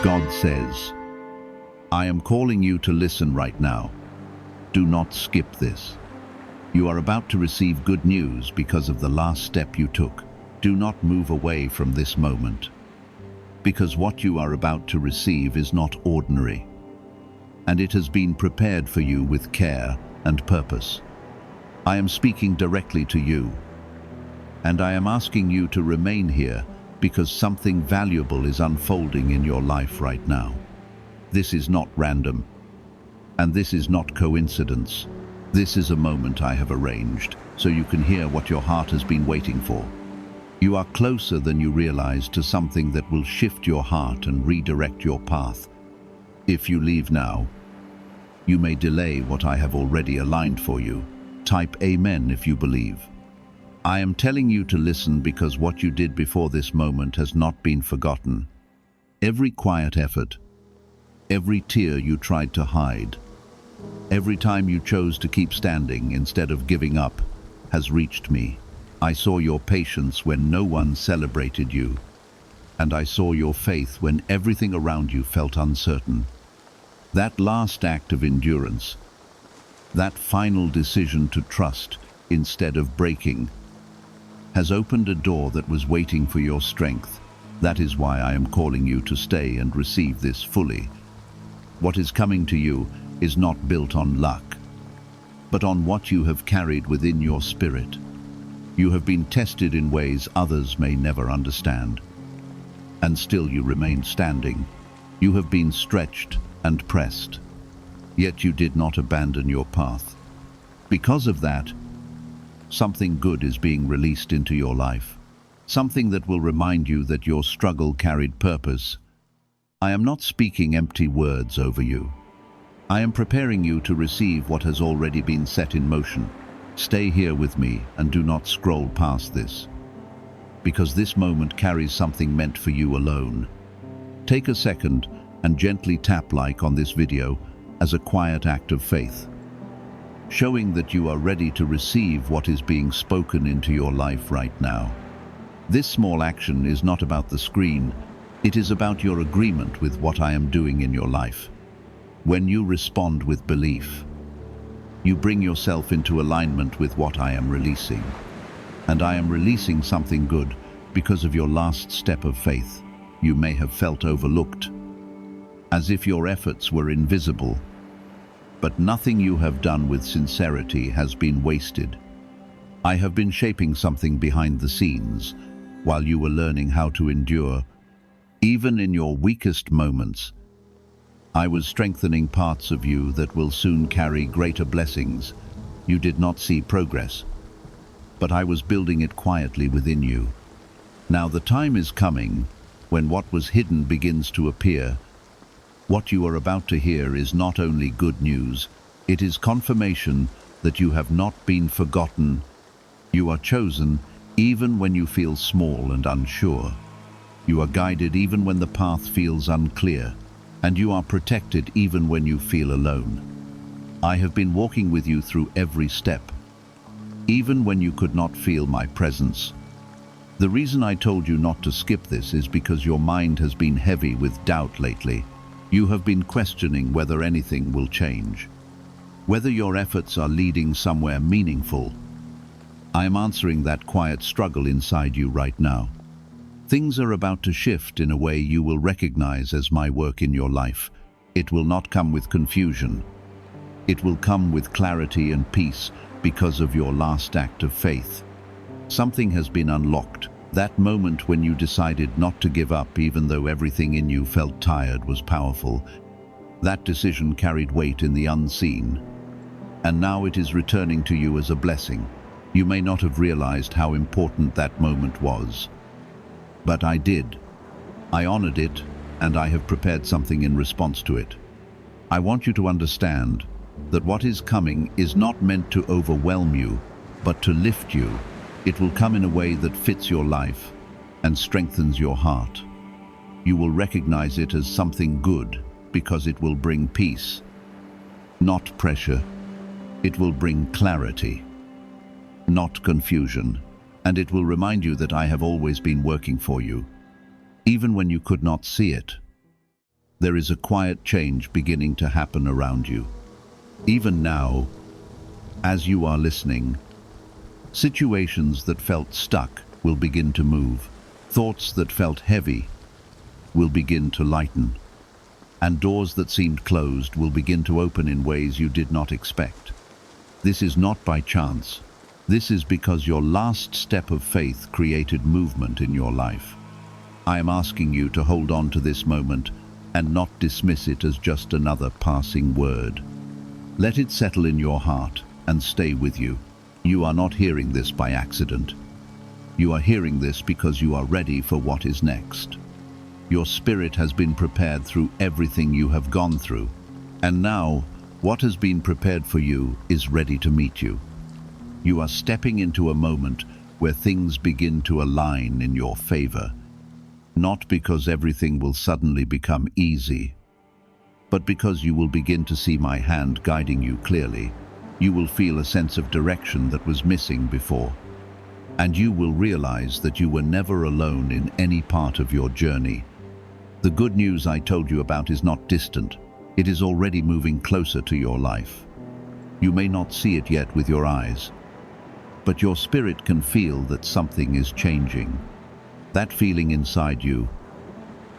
God says, I am calling you to listen right now. Do not skip this. You are about to receive good news because of the last step you took. Do not move away from this moment, because what you are about to receive is not ordinary, and it has been prepared for you with care and purpose. I am speaking directly to you, and I am asking you to remain here because something valuable is unfolding in your life right now. This is not random, and this is not coincidence. This is a moment I have arranged so you can hear what your heart has been waiting for. You are closer than you realize to something that will shift your heart and redirect your path. If you leave now, you may delay what I have already aligned for you. Type Amen if you believe. I am telling you to listen because what you did before this moment has not been forgotten. Every quiet effort, every tear you tried to hide, every time you chose to keep standing instead of giving up, has reached me. I saw your patience when no one celebrated you, and I saw your faith when everything around you felt uncertain. That last act of endurance, that final decision to trust instead of breaking, has opened a door that was waiting for your strength. That is why I am calling you to stay and receive this fully. What is coming to you is not built on luck, but on what you have carried within your spirit. You have been tested in ways others may never understand, and still you remain standing. You have been stretched and pressed, yet you did not abandon your path. Because of that, something good is being released into your life, something that will remind you that your struggle carried purpose. I am not speaking empty words over you. I am preparing you to receive what has already been set in motion. Stay here with me and do not scroll past this, because this moment carries something meant for you alone. Take a second and gently tap like on this video as a quiet act of faith, showing that you are ready to receive what is being spoken into your life right now. This small action is not about the screen, it is about your agreement with what I am doing in your life. When you respond with belief, you bring yourself into alignment with what I am releasing. And I am releasing something good because of your last step of faith. You may have felt overlooked, as if your efforts were invisible. But nothing you have done with sincerity has been wasted. I have been shaping something behind the scenes while you were learning how to endure. Even in your weakest moments, I was strengthening parts of you that will soon carry greater blessings. You did not see progress, but I was building it quietly within you. Now the time is coming when what was hidden begins to appear. What you are about to hear is not only good news, it is confirmation that you have not been forgotten. You are chosen even when you feel small and unsure. You are guided even when the path feels unclear, and you are protected even when you feel alone. I have been walking with you through every step, even when you could not feel my presence. The reason I told you not to skip this is because your mind has been heavy with doubt lately. You have been questioning whether anything will change, whether your efforts are leading somewhere meaningful. I am answering that quiet struggle inside you right now. Things are about to shift in a way you will recognize as my work in your life. It will not come with confusion. It will come with clarity and peace because of your last act of faith. Something has been unlocked. That moment when you decided not to give up even though everything in you felt tired was powerful. That decision carried weight in the unseen, and now it is returning to you as a blessing. You may not have realized how important that moment was, but I did. I honored it, and I have prepared something in response to it. I want you to understand that what is coming is not meant to overwhelm you, but to lift you. It will come in a way that fits your life and strengthens your heart. You will recognize it as something good because it will bring peace, not pressure. It will bring clarity, not confusion, and it will remind you that I have always been working for you, even when you could not see it. There is a quiet change beginning to happen around you. Even now, as you are listening, situations that felt stuck will begin to move. Thoughts that felt heavy will begin to lighten. And doors that seemed closed will begin to open in ways you did not expect. This is not by chance. This is because your last step of faith created movement in your life. I am asking you to hold on to this moment and not dismiss it as just another passing word. Let it settle in your heart and stay with you. You are not hearing this by accident. You are hearing this because you are ready for what is next. Your spirit has been prepared through everything you have gone through, and now what has been prepared for you is ready to meet you. You are stepping into a moment where things begin to align in your favor, not because everything will suddenly become easy, but because you will begin to see my hand guiding you clearly. You will feel a sense of direction that was missing before, and you will realize that you were never alone in any part of your journey. The good news I told you about is not distant. It is already moving closer to your life. You may not see it yet with your eyes, but your spirit can feel that something is changing. That feeling inside you,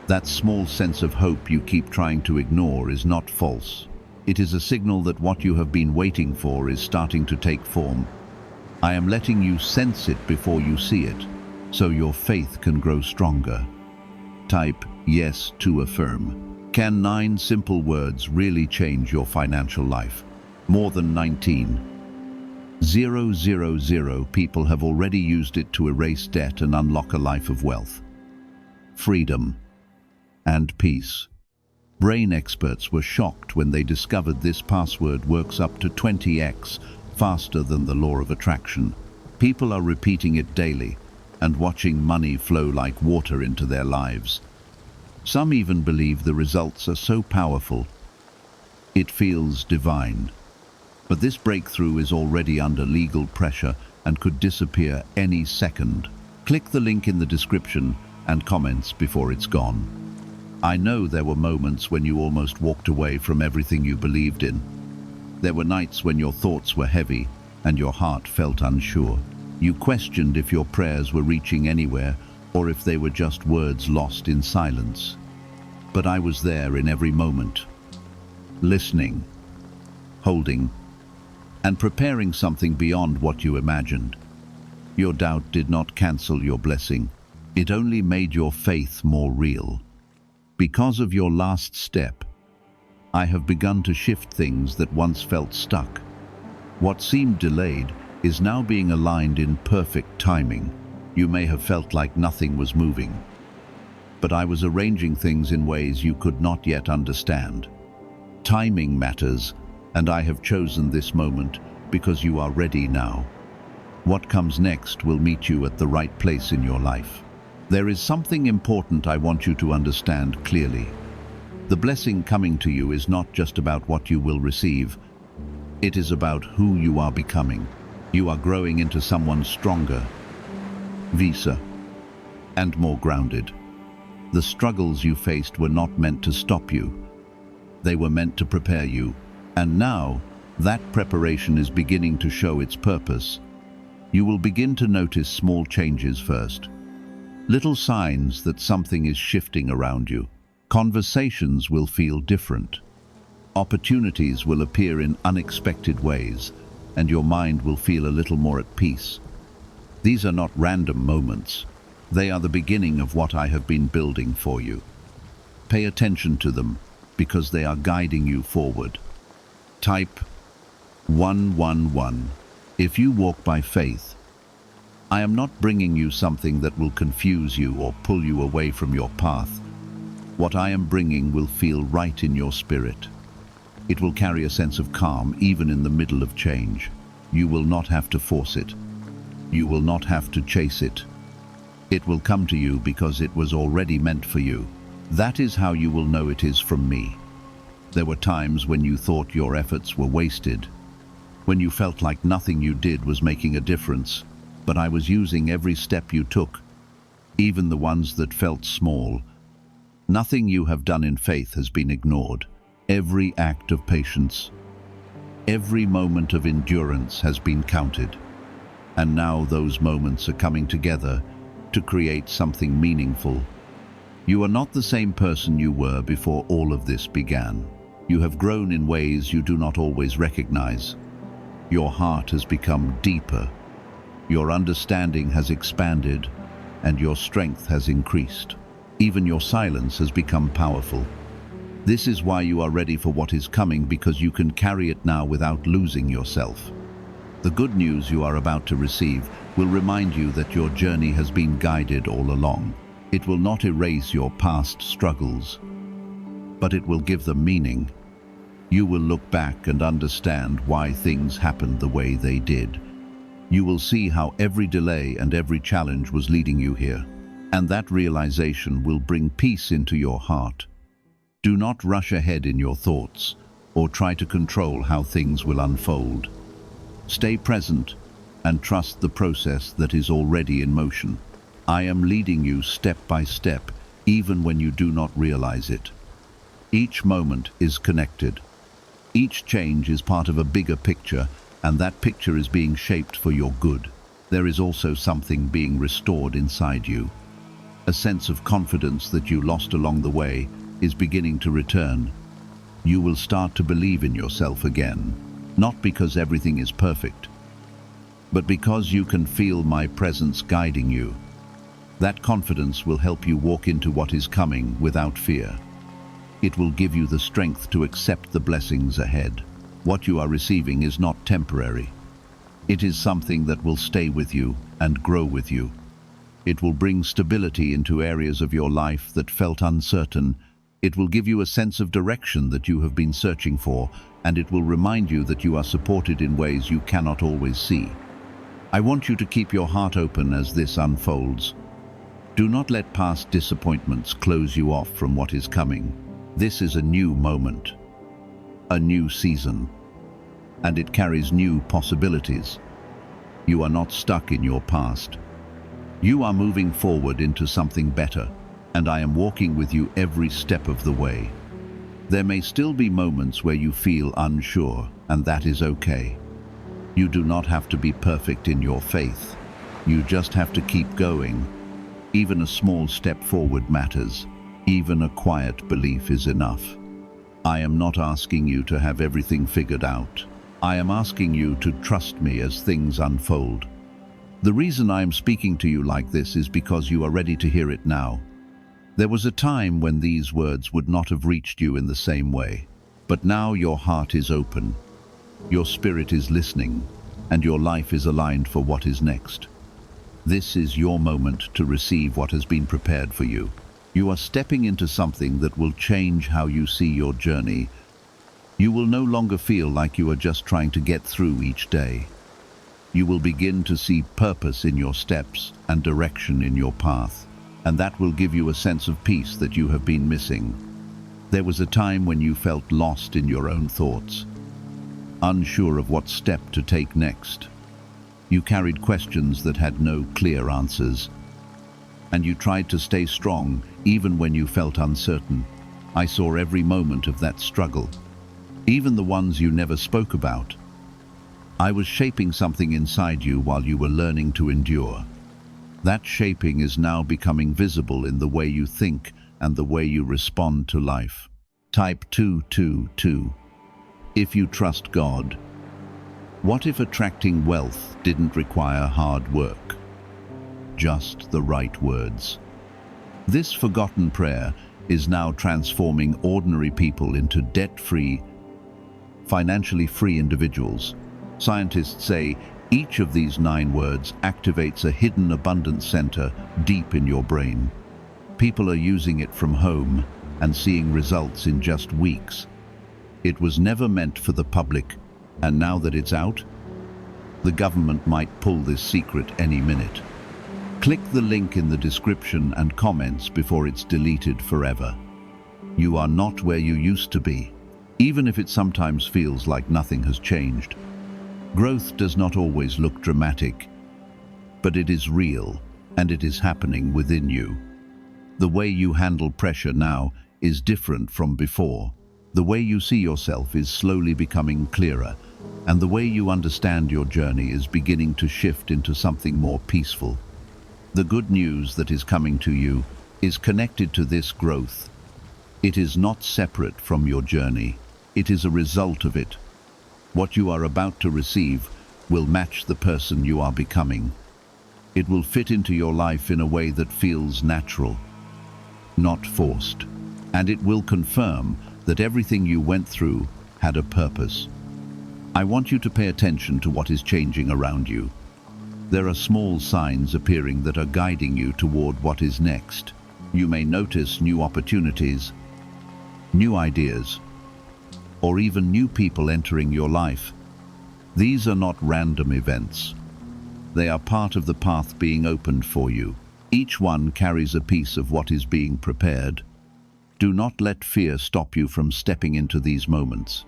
that small sense of hope you keep trying to ignore, is not false. It is a signal that what you have been waiting for is starting to take form. I am letting you sense it before you see it, so your faith can grow stronger. Type yes to affirm. Can 9 simple words really change your financial life? More than 19,000 people have already used it to erase debt and unlock a life of wealth, freedom, and peace. Brain experts were shocked when they discovered this password works up to 20x faster than the law of attraction. People are repeating it daily and watching money flow like water into their lives. Some even believe the results are so powerful, it feels divine. But this breakthrough is already under legal pressure and could disappear any second. Click the link in the description and comments before it's gone. I know there were moments when you almost walked away from everything you believed in. There were nights when your thoughts were heavy and your heart felt unsure. You questioned if your prayers were reaching anywhere or if they were just words lost in silence. But I was there in every moment, listening, holding, and preparing something beyond what you imagined. Your doubt did not cancel your blessing. It only made your faith more real. Because of your last step, I have begun to shift things that once felt stuck. What seemed delayed is now being aligned in perfect timing. You may have felt like nothing was moving, but I was arranging things in ways you could not yet understand. Timing matters, and I have chosen this moment because you are ready now. What comes next will meet you at the right place in your life. There is something important I want you to understand clearly. The blessing coming to you is not just about what you will receive. It is about who you are becoming. You are growing into someone stronger, wiser, and more grounded. The struggles you faced were not meant to stop you. They were meant to prepare you. And now, that preparation is beginning to show its purpose. You will begin to notice small changes first. Little signs that something is shifting around you. Conversations will feel different. Opportunities will appear in unexpected ways, and your mind will feel a little more at peace. These are not random moments. They are the beginning of what I have been building for you. Pay attention to them, because they are guiding you forward. Type 111 if you walk by faith. I am not bringing you something that will confuse you or pull you away from your path. What I am bringing will feel right in your spirit. It will carry a sense of calm even in the middle of change. You will not have to force it. You will not have to chase it. It will come to you because it was already meant for you. That is how you will know it is from me. There were times when you thought your efforts were wasted, when you felt like nothing you did was making a difference, but I was using every step you took, even the ones that felt small, Nothing you have done in faith has been ignored. Every act of patience, every moment of endurance has been counted. And now those moments are coming together to create something meaningful. You are not the same person you were before all of this began. You have grown in ways you do not always recognize. Your heart has become deeper. Your understanding has expanded, and your strength has increased. Even your silence has become powerful. This is why you are ready for what is coming, because you can carry it now without losing yourself. The good news you are about to receive will remind you that your journey has been guided all along. It will not erase your past struggles, but it will give them meaning. You will look back and understand why things happened the way they did. You will see how every delay and every challenge was leading you here. And that realization will bring peace into your heart. Do not rush ahead in your thoughts or try to control how things will unfold. Stay present and trust the process that is already in motion. I am leading you step by step, even when you do not realize it. Each moment is connected. Each change is part of a bigger picture, and that picture is being shaped for your good. There is also something being restored inside you. A sense of confidence that you lost along the way is beginning to return. You will start to believe in yourself again, not because everything is perfect, but because you can feel my presence guiding you. That confidence will help you walk into what is coming without fear. It will give you the strength to accept the blessings ahead. What you are receiving is not temporary. It is something that will stay with you and grow with you. It will bring stability into areas of your life that felt uncertain. It will give you a sense of direction that you have been searching for, and it will remind you that you are supported in ways you cannot always see. I want you to keep your heart open as this unfolds. Do not let past disappointments close you off from what is coming. This is a new moment, a new season, and it carries new possibilities. You are not stuck in your past. You are moving forward into something better, and I am walking with you every step of the way. There may still be moments where you feel unsure, and that is okay. You do not have to be perfect in your faith. You just have to keep going. Even a small step forward matters. Even a quiet belief is enough. I am not asking you to have everything figured out. I am asking you to trust me as things unfold. The reason I am speaking to you like this is because you are ready to hear it now. There was a time when these words would not have reached you in the same way. But now your heart is open, your spirit is listening, and your life is aligned for what is next. This is your moment to receive what has been prepared for you. You are stepping into something that will change how you see your journey. You will no longer feel like you are just trying to get through each day. You will begin to see purpose in your steps and direction in your path, and that will give you a sense of peace that you have been missing. There was a time when you felt lost in your own thoughts, unsure of what step to take next. You carried questions that had no clear answers, and you tried to stay strong even when you felt uncertain. I saw every moment of that struggle, even the ones you never spoke about. I was shaping something inside you while you were learning to endure. That shaping is now becoming visible in the way you think and the way you respond to life. Type 222. If you trust God. What if attracting wealth didn't require hard work? Just the right words. This forgotten prayer is now transforming ordinary people into debt-free, financially free individuals. Scientists say each of these 9 words activates a hidden abundance center deep in your brain. People are using it from home and seeing results in just weeks. It was never meant for the public, and now that it's out, the government might pull this secret any minute. Click the link in the description and comments before it's deleted forever. You are not where you used to be, even if it sometimes feels like nothing has changed. Growth does not always look dramatic, but it is real, and it is happening within you. The way you handle pressure now is different from before. The way you see yourself is slowly becoming clearer, and the way you understand your journey is beginning to shift into something more peaceful. The good news that is coming to you is connected to this growth. It is not separate from your journey. It is a result of it. What you are about to receive will match the person you are becoming. It will fit into your life in a way that feels natural, not forced. And it will confirm that everything you went through had a purpose. I want you to pay attention to what is changing around you. There are small signs appearing that are guiding you toward what is next. You may notice new opportunities, new ideas, or even new people entering your life. These are not random events. They are part of the path being opened for you. Each one carries a piece of what is being prepared. Do not let fear stop you from stepping into these moments.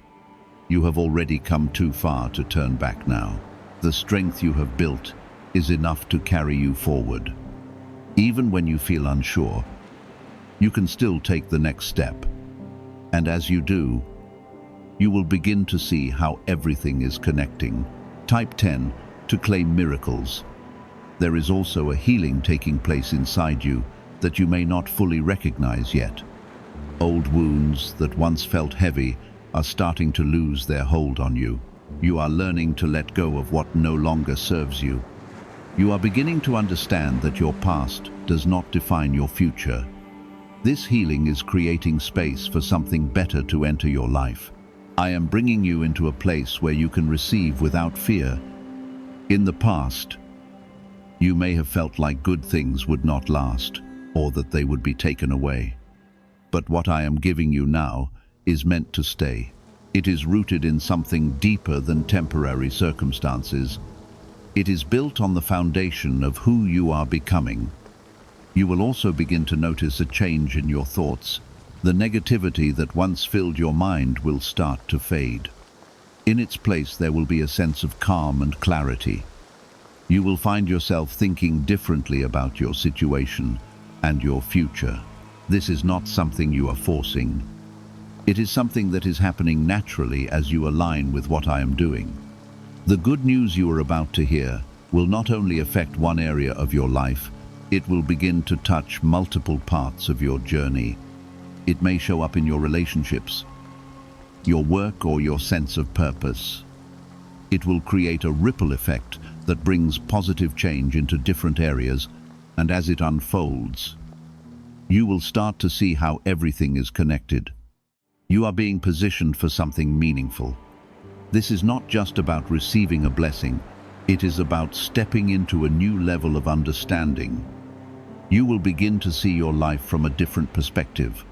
You have already come too far to turn back now. The strength you have built is enough to carry you forward. Even when you feel unsure, you can still take the next step. And as you do, you will begin to see how everything is connecting. Type 10 to claim miracles. There is also a healing taking place inside you that you may not fully recognize yet. Old wounds that once felt heavy are starting to lose their hold on you. You are learning to let go of what no longer serves you. You are beginning to understand that your past does not define your future. This healing is creating space for something better to enter your life. I am bringing you into a place where you can receive without fear. In the past, you may have felt like good things would not last, or that they would be taken away. But what I am giving you now is meant to stay. It is rooted in something deeper than temporary circumstances. It is built on the foundation of who you are becoming. You will also begin to notice a change in your thoughts. The negativity that once filled your mind will start to fade. In its place, there will be a sense of calm and clarity. You will find yourself thinking differently about your situation and your future. This is not something you are forcing. It is something that is happening naturally as you align with what I am doing. The good news you are about to hear will not only affect one area of your life, it will begin to touch multiple parts of your journey. It may show up in your relationships, your work, or your sense of purpose. It will create a ripple effect that brings positive change into different areas, and as it unfolds, you will start to see how everything is connected. You are being positioned for something meaningful. This is not just about receiving a blessing, it is about stepping into a new level of understanding. You will begin to see your life from a different perspective.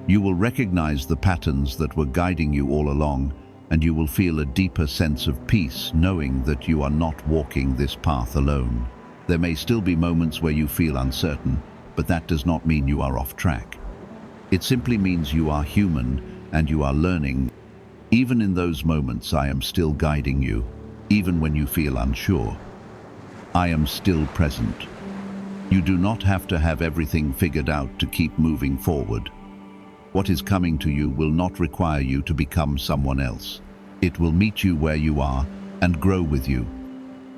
You will recognize the patterns that were guiding you all along, and you will feel a deeper sense of peace knowing that you are not walking this path alone. There may still be moments where you feel uncertain, but that does not mean you are off track. It simply means you are human and you are learning. Even in those moments, I am still guiding you. Even when you feel unsure, I am still present. You do not have to have everything figured out to keep moving forward. What is coming to you will not require you to become someone else. It will meet you where you are and grow with you.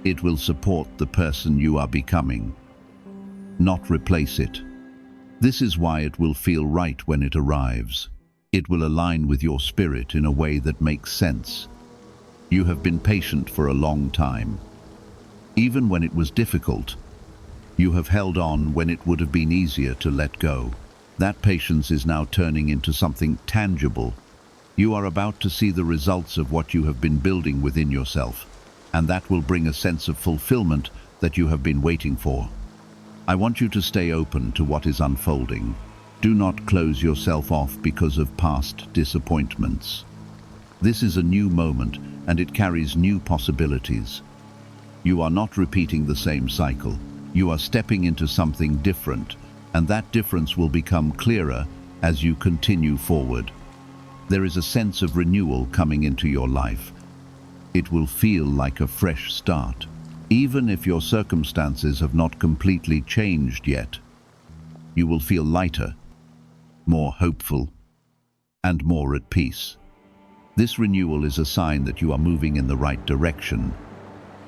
It will support the person you are becoming, not replace it. This is why it will feel right when it arrives. It will align with your spirit in a way that makes sense. You have been patient for a long time. Even when it was difficult, you have held on when it would have been easier to let go. That patience is now turning into something tangible. You are about to see the results of what you have been building within yourself, and that will bring a sense of fulfillment that you have been waiting for. I want you to stay open to what is unfolding. Do not close yourself off because of past disappointments. This is a new moment, and it carries new possibilities. You are not repeating the same cycle. You are stepping into something different, and that difference will become clearer as you continue forward. There is a sense of renewal coming into your life. It will feel like a fresh start, even if your circumstances have not completely changed yet. you will feel lighter, more hopeful, and more at peace. This renewal is a sign that you are moving in the right direction.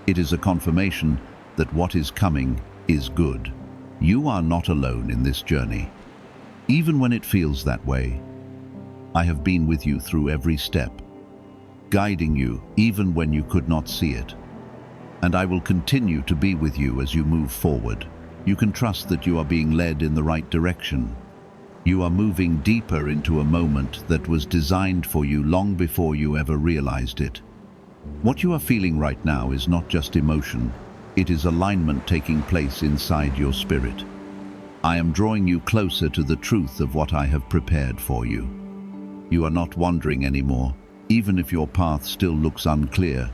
It is a confirmation that what is coming is good. You are not alone in this journey. Even when it feels that way, I have been with you through every step, guiding you even when you could not see it. And I will continue to be with you as you move forward. You can trust that you are being led in the right direction. You are moving deeper into a moment that was designed for you long before you ever realized it. What you are feeling right now is not just emotion, it is alignment taking place inside your spirit. I am drawing you closer to the truth of what I have prepared for you. You are not wandering anymore, even if your path still looks unclear.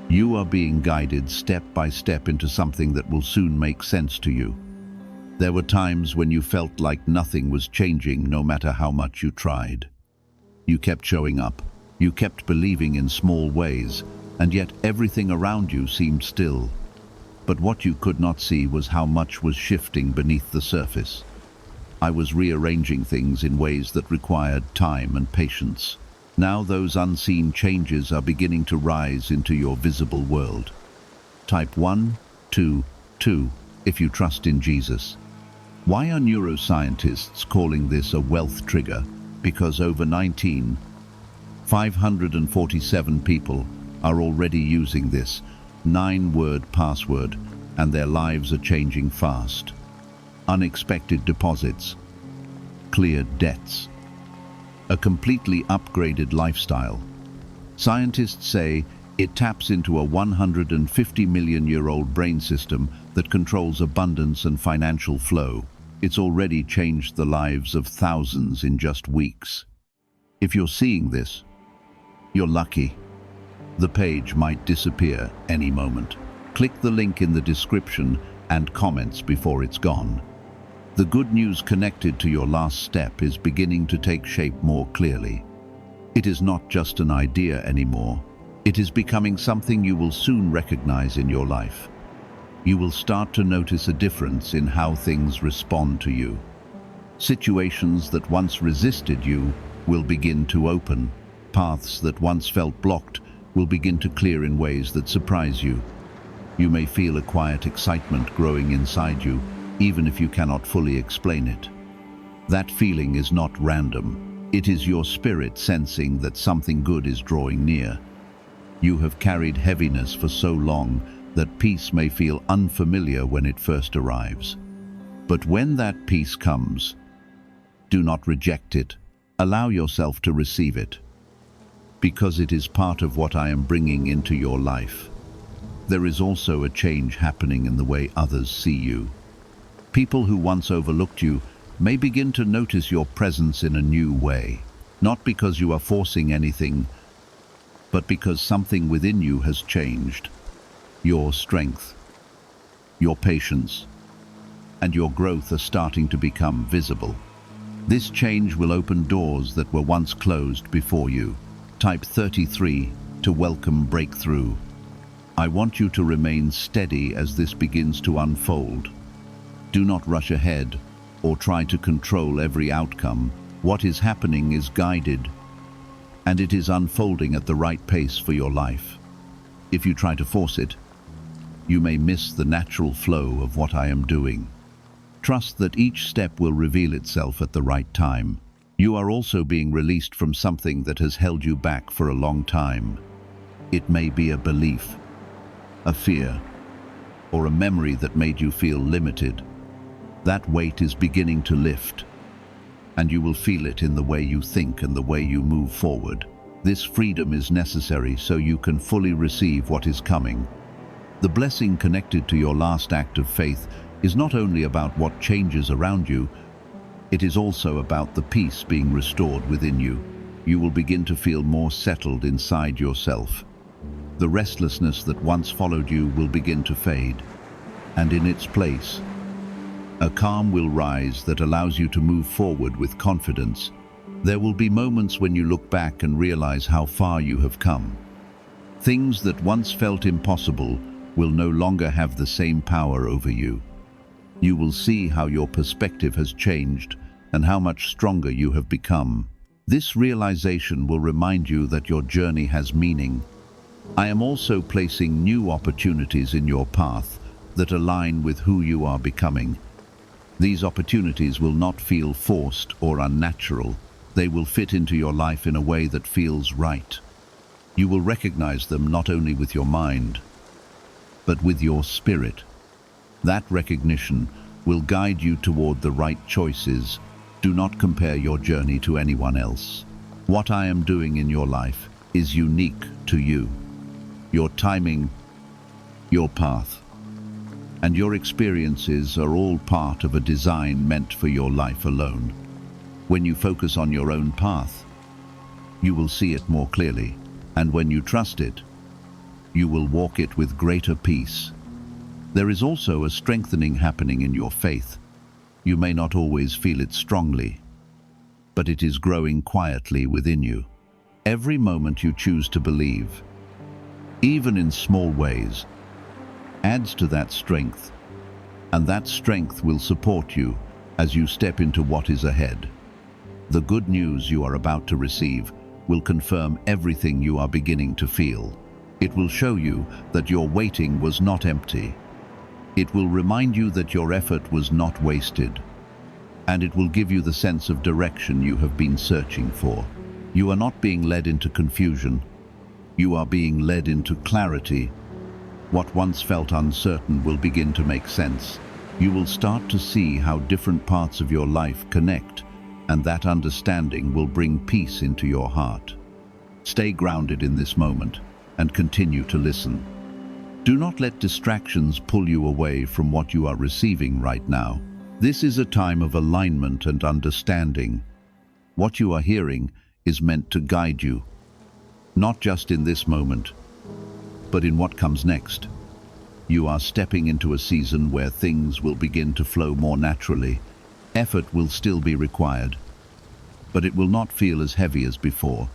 You are being guided step by step into something that will soon make sense to you. There were times when you felt like nothing was changing no matter how much you tried. You kept showing up, you kept believing in small ways, and yet everything around you seemed still. But what you could not see was how much was shifting beneath the surface. I was rearranging things in ways that required time and patience. Now those unseen changes are beginning to rise into your visible world. Type 1, 2, 2, if you trust in Jesus. Why are neuroscientists calling this a wealth trigger? Because over 547 people are already using this 9-word password, and their lives are changing fast. Unexpected deposits, cleared debts, a completely upgraded lifestyle. Scientists say it taps into a 150 million-year-old brain system that controls abundance and financial flow. It's already changed the lives of thousands in just weeks. If you're seeing this, you're lucky. The page might disappear any moment. Click the link in the description and comments before it's gone. The good news connected to your last step is beginning to take shape more clearly. It is not just an idea anymore. It is becoming something you will soon recognize in your life. You will start to notice a difference in how things respond to you. Situations that once resisted you will begin to open. Paths that once felt blocked will begin to clear in ways that surprise you. You may feel a quiet excitement growing inside you, even if you cannot fully explain it. That feeling is not random. It is your spirit sensing that something good is drawing near. You have carried heaviness for so long that peace may feel unfamiliar when it first arrives. But when that peace comes, do not reject it. Allow yourself to receive it, because it is part of what I am bringing into your life. There is also a change happening in the way others see you. People who once overlooked you may begin to notice your presence in a new way, not because you are forcing anything, but because something within you has changed. Your strength, your patience, and your growth are starting to become visible. This change will open doors that were once closed before you. Type 33 to welcome breakthrough. I want you to remain steady as this begins to unfold. Do not rush ahead or try to control every outcome. What is happening is guided, and it is unfolding at the right pace for your life. If you try to force it, you may miss the natural flow of what I am doing. Trust that each step will reveal itself at the right time. You are also being released from something that has held you back for a long time. It may be a belief, a fear, or a memory that made you feel limited. That weight is beginning to lift, and you will feel it in the way you think and the way you move forward. This freedom is necessary so you can fully receive what is coming. The blessing connected to your last act of faith is not only about what changes around you, it is also about the peace being restored within you. You will begin to feel more settled inside yourself. The restlessness that once followed you will begin to fade, and in its place, a calm will rise that allows you to move forward with confidence. There will be moments when you look back and realize how far you have come. Things that once felt impossible will no longer have the same power over you. You will see how your perspective has changed and how much stronger you have become. This realization will remind you that your journey has meaning. I am also placing new opportunities in your path that align with who you are becoming. These opportunities will not feel forced or unnatural. They will fit into your life in a way that feels right. You will recognize them not only with your mind, but with your spirit. That recognition will guide you toward the right choices. Do not compare your journey to anyone else. What I am doing in your life is unique to you. Your timing, your path, and your experiences are all part of a design meant for your life alone. When you focus on your own path, you will see it more clearly, and when you trust it, you will walk it with greater peace. There is also a strengthening happening in your faith. You may not always feel it strongly, but it is growing quietly within you. Every moment you choose to believe, even in small ways, adds to that strength, and that strength will support you as you step into what is ahead. The good news you are about to receive will confirm everything you are beginning to feel. It will show you that your waiting was not empty. It will remind you that your effort was not wasted, and it will give you the sense of direction you have been searching for. You are not being led into confusion. You are being led into clarity. What once felt uncertain will begin to make sense. You will start to see how different parts of your life connect, and that understanding will bring peace into your heart. Stay grounded in this moment and continue to listen. Do not let distractions pull you away from what you are receiving right now. This is a time of alignment and understanding. What you are hearing is meant to guide you, not just in this moment, but in what comes next. You are stepping into a season where things will begin to flow more naturally. Effort will still be required, but it will not feel as heavy as before.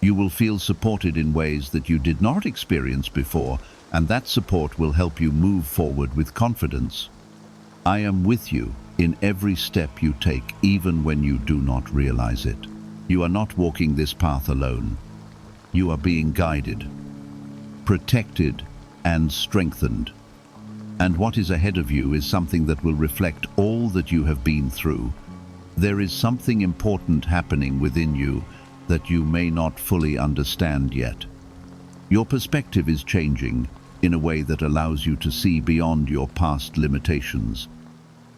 You will feel supported in ways that you did not experience before, and that support will help you move forward with confidence. I am with you in every step you take, even when you do not realize it. You are not walking this path alone. You are being guided, protected, and strengthened. And what is ahead of you is something that will reflect all that you have been through. There is something important happening within you that you may not fully understand yet. Your perspective is changing in a way that allows you to see beyond your past limitations.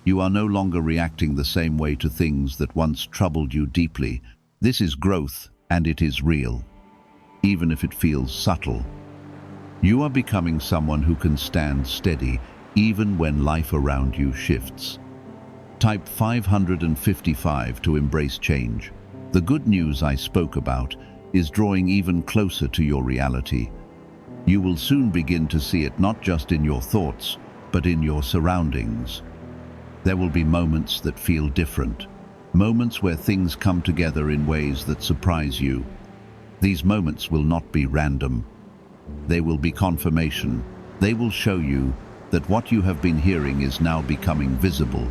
You are no longer reacting the same way to things that once troubled you deeply. This is growth, and it is real, even if it feels subtle. You are becoming someone who can stand steady even when life around you shifts. Type 555 to embrace change. The good news I spoke about is drawing even closer to your reality. You will soon begin to see it not just in your thoughts, but in your surroundings. There will be moments that feel different, moments where things come together in ways that surprise you. These moments will not be random. They will be confirmation. They will show you that what you have been hearing is now becoming visible.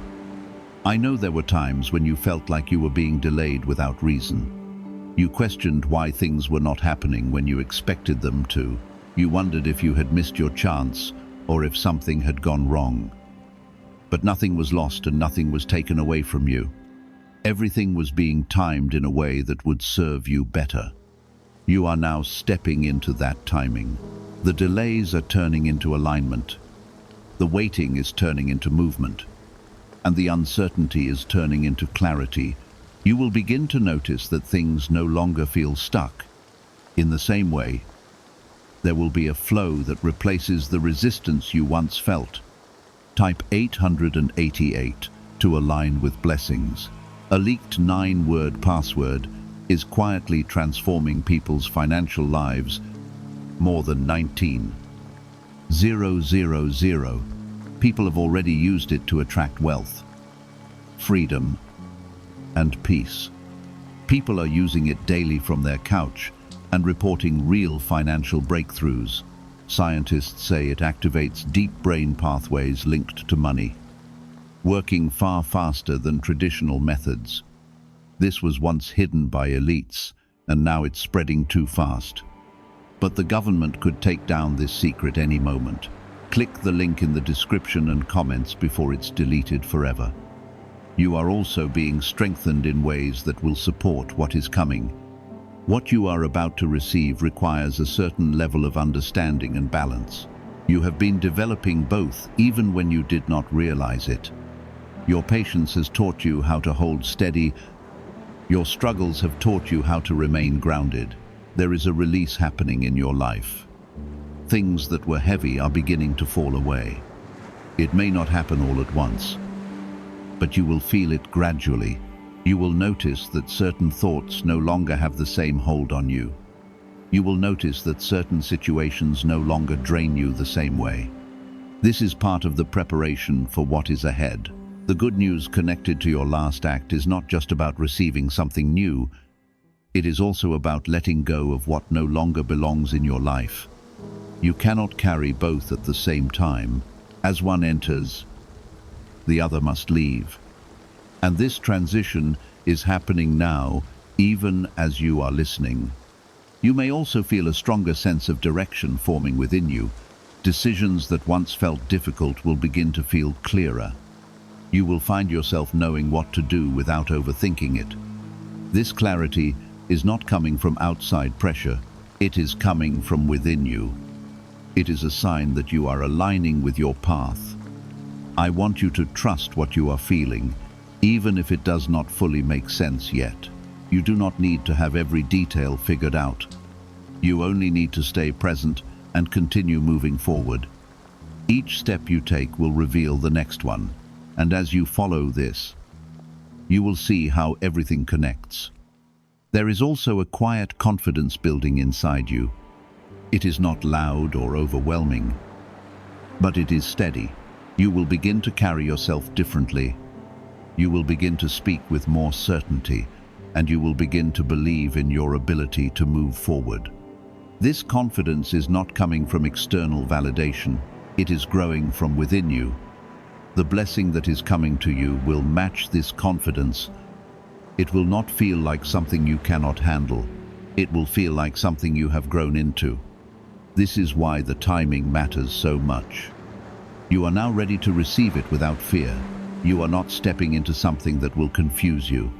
I know there were times when you felt like you were being delayed without reason. You questioned why things were not happening when you expected them to. You wondered if you had missed your chance or if something had gone wrong. But nothing was lost and nothing was taken away from you. Everything was being timed in a way that would serve you better. You are now stepping into that timing. The delays are turning into alignment. The waiting is turning into movement. And the uncertainty is turning into clarity. You will begin to notice that things no longer feel stuck. In the same way, there will be a flow that replaces the resistance you once felt. Type 888 to align with blessings. A leaked 9-word password is quietly transforming people's financial lives. More than 19,000 people have already used it to attract wealth, freedom, and peace. People are using it daily from their couch and reporting real financial breakthroughs. Scientists say it activates deep brain pathways linked to money. working far faster than traditional methods. This was once hidden by elites, and now it's spreading too fast. But the government could take down this secret any moment. Click the link in the description and comments before it's deleted forever. You are also being strengthened in ways that will support what is coming. What you are about to receive requires a certain level of understanding and balance. You have been developing both, even when you did not realize it. Your patience has taught you how to hold steady. Your struggles have taught you how to remain grounded. There is a release happening in your life. Things that were heavy are beginning to fall away. It may not happen all at once, but you will feel it gradually. You will notice that certain thoughts no longer have the same hold on you. You will notice that certain situations no longer drain you the same way. This is part of the preparation for what is ahead. The good news connected to your last act is not just about receiving something new. It is also about letting go of what no longer belongs in your life. You cannot carry both at the same time. As one enters, the other must leave. And this transition is happening now, even as you are listening. You may also feel a stronger sense of direction forming within you. Decisions that once felt difficult will begin to feel clearer. You will find yourself knowing what to do without overthinking it. This clarity is not coming from outside pressure. It is coming from within you. It is a sign that you are aligning with your path. I want you to trust what you are feeling, even if it does not fully make sense yet. You do not need to have every detail figured out. You only need to stay present and continue moving forward. Each step you take will reveal the next one, and as you follow this, you will see how everything connects. There is also a quiet confidence building inside you. It is not loud or overwhelming, but it is steady. You will begin to carry yourself differently. You will begin to speak with more certainty, and you will begin to believe in your ability to move forward. This confidence is not coming from external validation. It is growing from within you. The blessing that is coming to you will match this confidence. It will not feel like something you cannot handle. It will feel like something you have grown into. This is why the timing matters so much. You are now ready to receive it without fear. You are not stepping into something that will confuse you.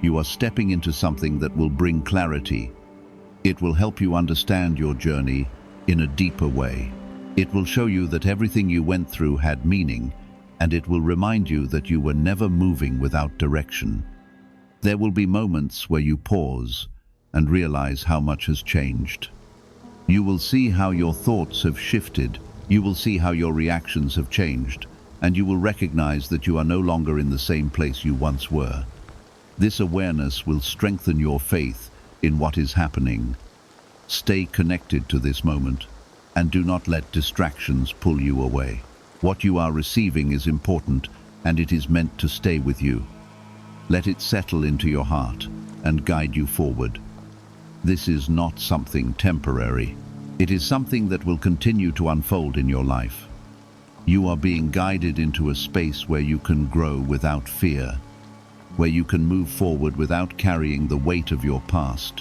You are stepping into something that will bring clarity. It will help you understand your journey in a deeper way. It will show you that everything you went through had meaning, and it will remind you that you were never moving without direction. There will be moments where you pause and realize how much has changed. You will see how your thoughts have shifted. You will see how your reactions have changed, and you will recognize that you are no longer in the same place you once were. This awareness will strengthen your faith in what is happening. Stay connected to this moment, and do not let distractions pull you away. What you are receiving is important, and it is meant to stay with you. Let it settle into your heart and guide you forward. This is not something temporary. It is something that will continue to unfold in your life. You are being guided into a space where you can grow without fear, where you can move forward without carrying the weight of your past,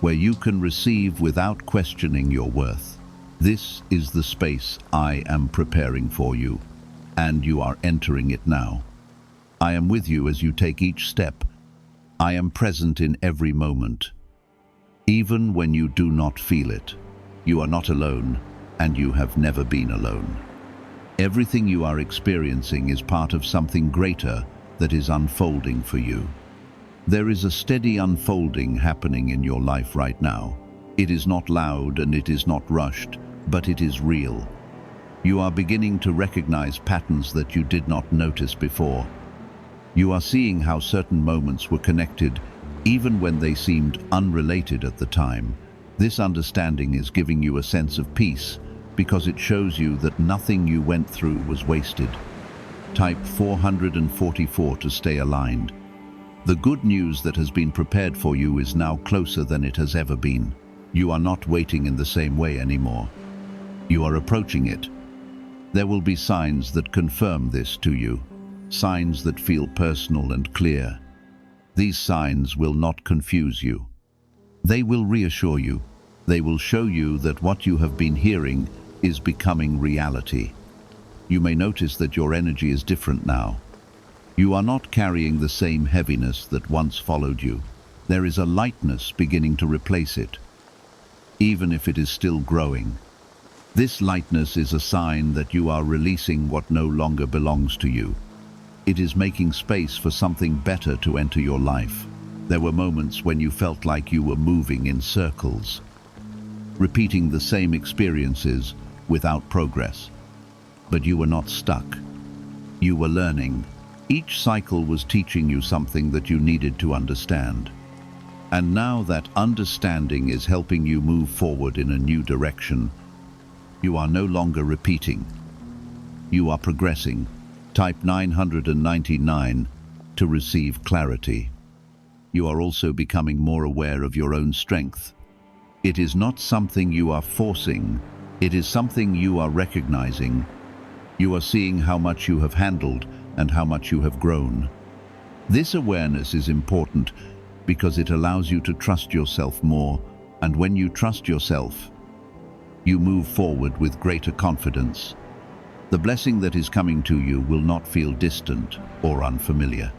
where you can receive without questioning your worth. This is the space I am preparing for you, and you are entering it now. I am with you as you take each step. I am present in every moment. Even when you do not feel it, you are not alone, and you have never been alone. Everything you are experiencing is part of something greater that is unfolding for you. There is a steady unfolding happening in your life right now. It is not loud and it is not rushed, but it is real. You are beginning to recognize patterns that you did not notice before. You are seeing how certain moments were connected, even when they seemed unrelated at the time. This understanding is giving you a sense of peace, because it shows you that nothing you went through was wasted. Type 444 to stay aligned. The good news that has been prepared for you is now closer than it has ever been. You are not waiting in the same way anymore. You are approaching it. There will be signs that confirm this to you, signs that feel personal and clear. These signs will not confuse you. They will reassure you. They will show you that what you have been hearing is becoming reality. You may notice that your energy is different now. You are not carrying the same heaviness that once followed you. There is a lightness beginning to replace it, even if it is still growing. This lightness is a sign that you are releasing what no longer belongs to you. It is making space for something better to enter your life. There were moments when you felt like you were moving in circles, repeating the same experiences without progress. But you were not stuck. You were learning. Each cycle was teaching you something that you needed to understand. And now that understanding is helping you move forward in a new direction. You are no longer repeating. You are progressing. Type 999 to receive clarity. You are also becoming more aware of your own strength. It is not something you are forcing. It is something you are recognizing. You are seeing how much you have handled and how much you have grown. This awareness is important because it allows you to trust yourself more, and when you trust yourself, you move forward with greater confidence. The blessing that is coming to you will not feel distant or unfamiliar.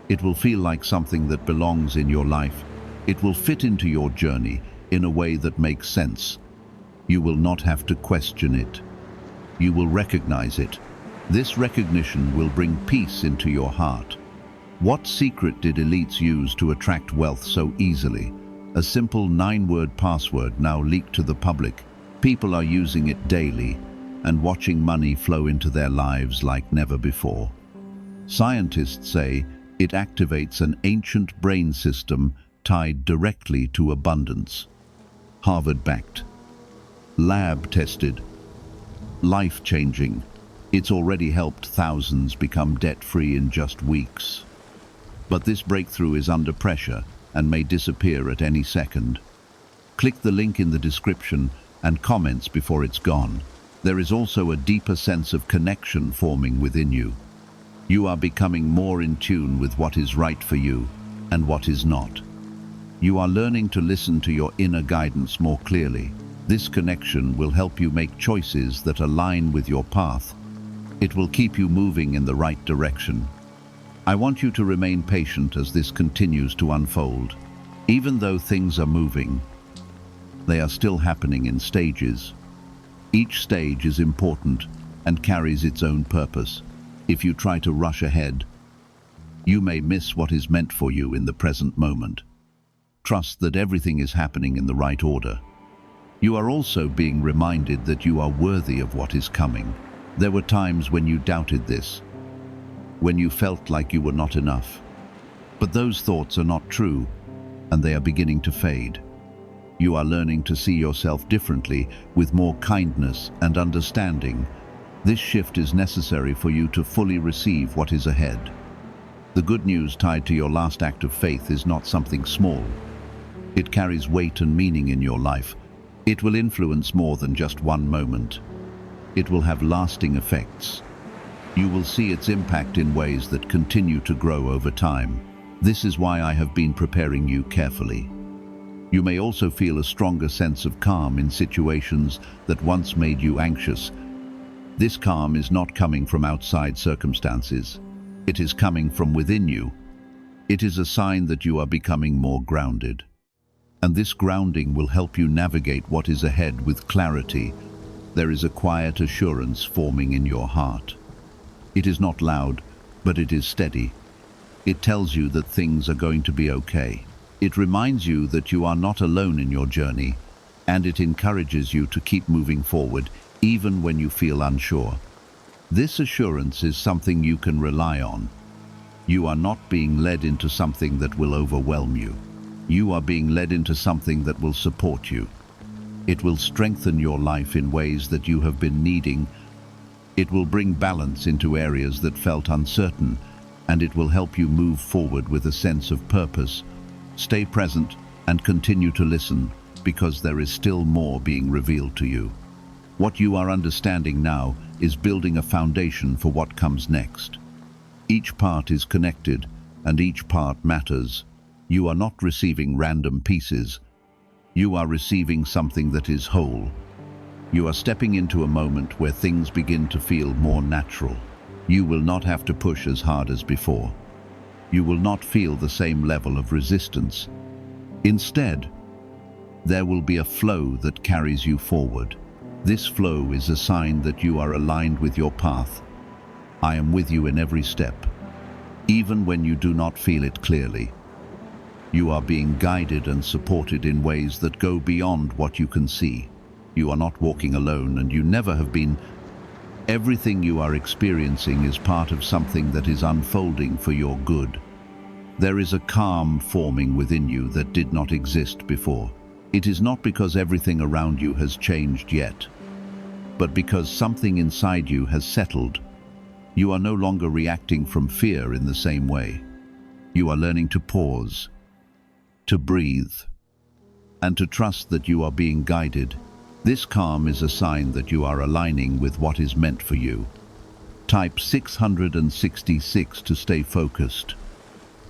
It will feel like something that belongs in your life. It will fit into your journey in a way that makes sense. You will not have to question it. You will recognize it. This recognition will bring peace into your heart. What secret did elites use to attract wealth so easily? A simple 9-word password now leaked to the public. People are using it daily and watching money flow into their lives like never before. Scientists say it activates an ancient brain system tied directly to abundance. Harvard-backed, lab-tested, life-changing. It's already helped thousands become debt-free in just weeks. But this breakthrough is under pressure and may disappear at any second. Click the link in the description and comments before it's gone. There is also a deeper sense of connection forming within you. You are becoming more in tune with what is right for you and what is not. You are learning to listen to your inner guidance more clearly. This connection will help you make choices that align with your path. It will keep you moving in the right direction. I want you to remain patient as this continues to unfold. Even though things are moving, they are still happening in stages. Each stage is important and carries its own purpose. If you try to rush ahead, you may miss what is meant for you in the present moment. Trust that everything is happening in the right order. You are also being reminded that you are worthy of what is coming. There were times when you doubted this, when you felt like you were not enough. But those thoughts are not true, and they are beginning to fade. You are learning to see yourself differently, with more kindness and understanding. This shift is necessary for you to fully receive what is ahead. The good news tied to your last act of faith is not something small. It carries weight and meaning in your life. It will influence more than just one moment. It will have lasting effects. You will see its impact in ways that continue to grow over time. This is why I have been preparing you carefully. You may also feel a stronger sense of calm in situations that once made you anxious. This calm is not coming from outside circumstances. It is coming from within you. It is a sign that you are becoming more grounded. And this grounding will help you navigate what is ahead with clarity. There is a quiet assurance forming in your heart. It is not loud, but it is steady. It tells you that things are going to be okay. It reminds you that you are not alone in your journey, and it encourages you to keep moving forward, even when you feel unsure. This assurance is something you can rely on. You are not being led into something that will overwhelm you. You are being led into something that will support you. It will strengthen your life in ways that you have been needing. It will bring balance into areas that felt uncertain, and it will help you move forward with a sense of purpose. Stay present and continue to listen, because there is still more being revealed to you. What you are understanding now is building a foundation for what comes next. Each part is connected, and each part matters. You are not receiving random pieces. You are receiving something that is whole. You are stepping into a moment where things begin to feel more natural. You will not have to push as hard as before. You will not feel the same level of resistance. Instead, there will be a flow that carries you forward. This flow is a sign that you are aligned with your path. I am with you in every step, even when you do not feel it clearly. You are being guided and supported in ways that go beyond what you can see. You are not walking alone, and you never have been. Everything you are experiencing is part of something that is unfolding for your good. There is a calm forming within you that did not exist before. It is not because everything around you has changed yet, but because something inside you has settled. You are no longer reacting from fear in the same way. You are learning to pause, to breathe, and to trust that you are being guided. This calm is a sign that you are aligning with what is meant for you. Type 666 to stay focused.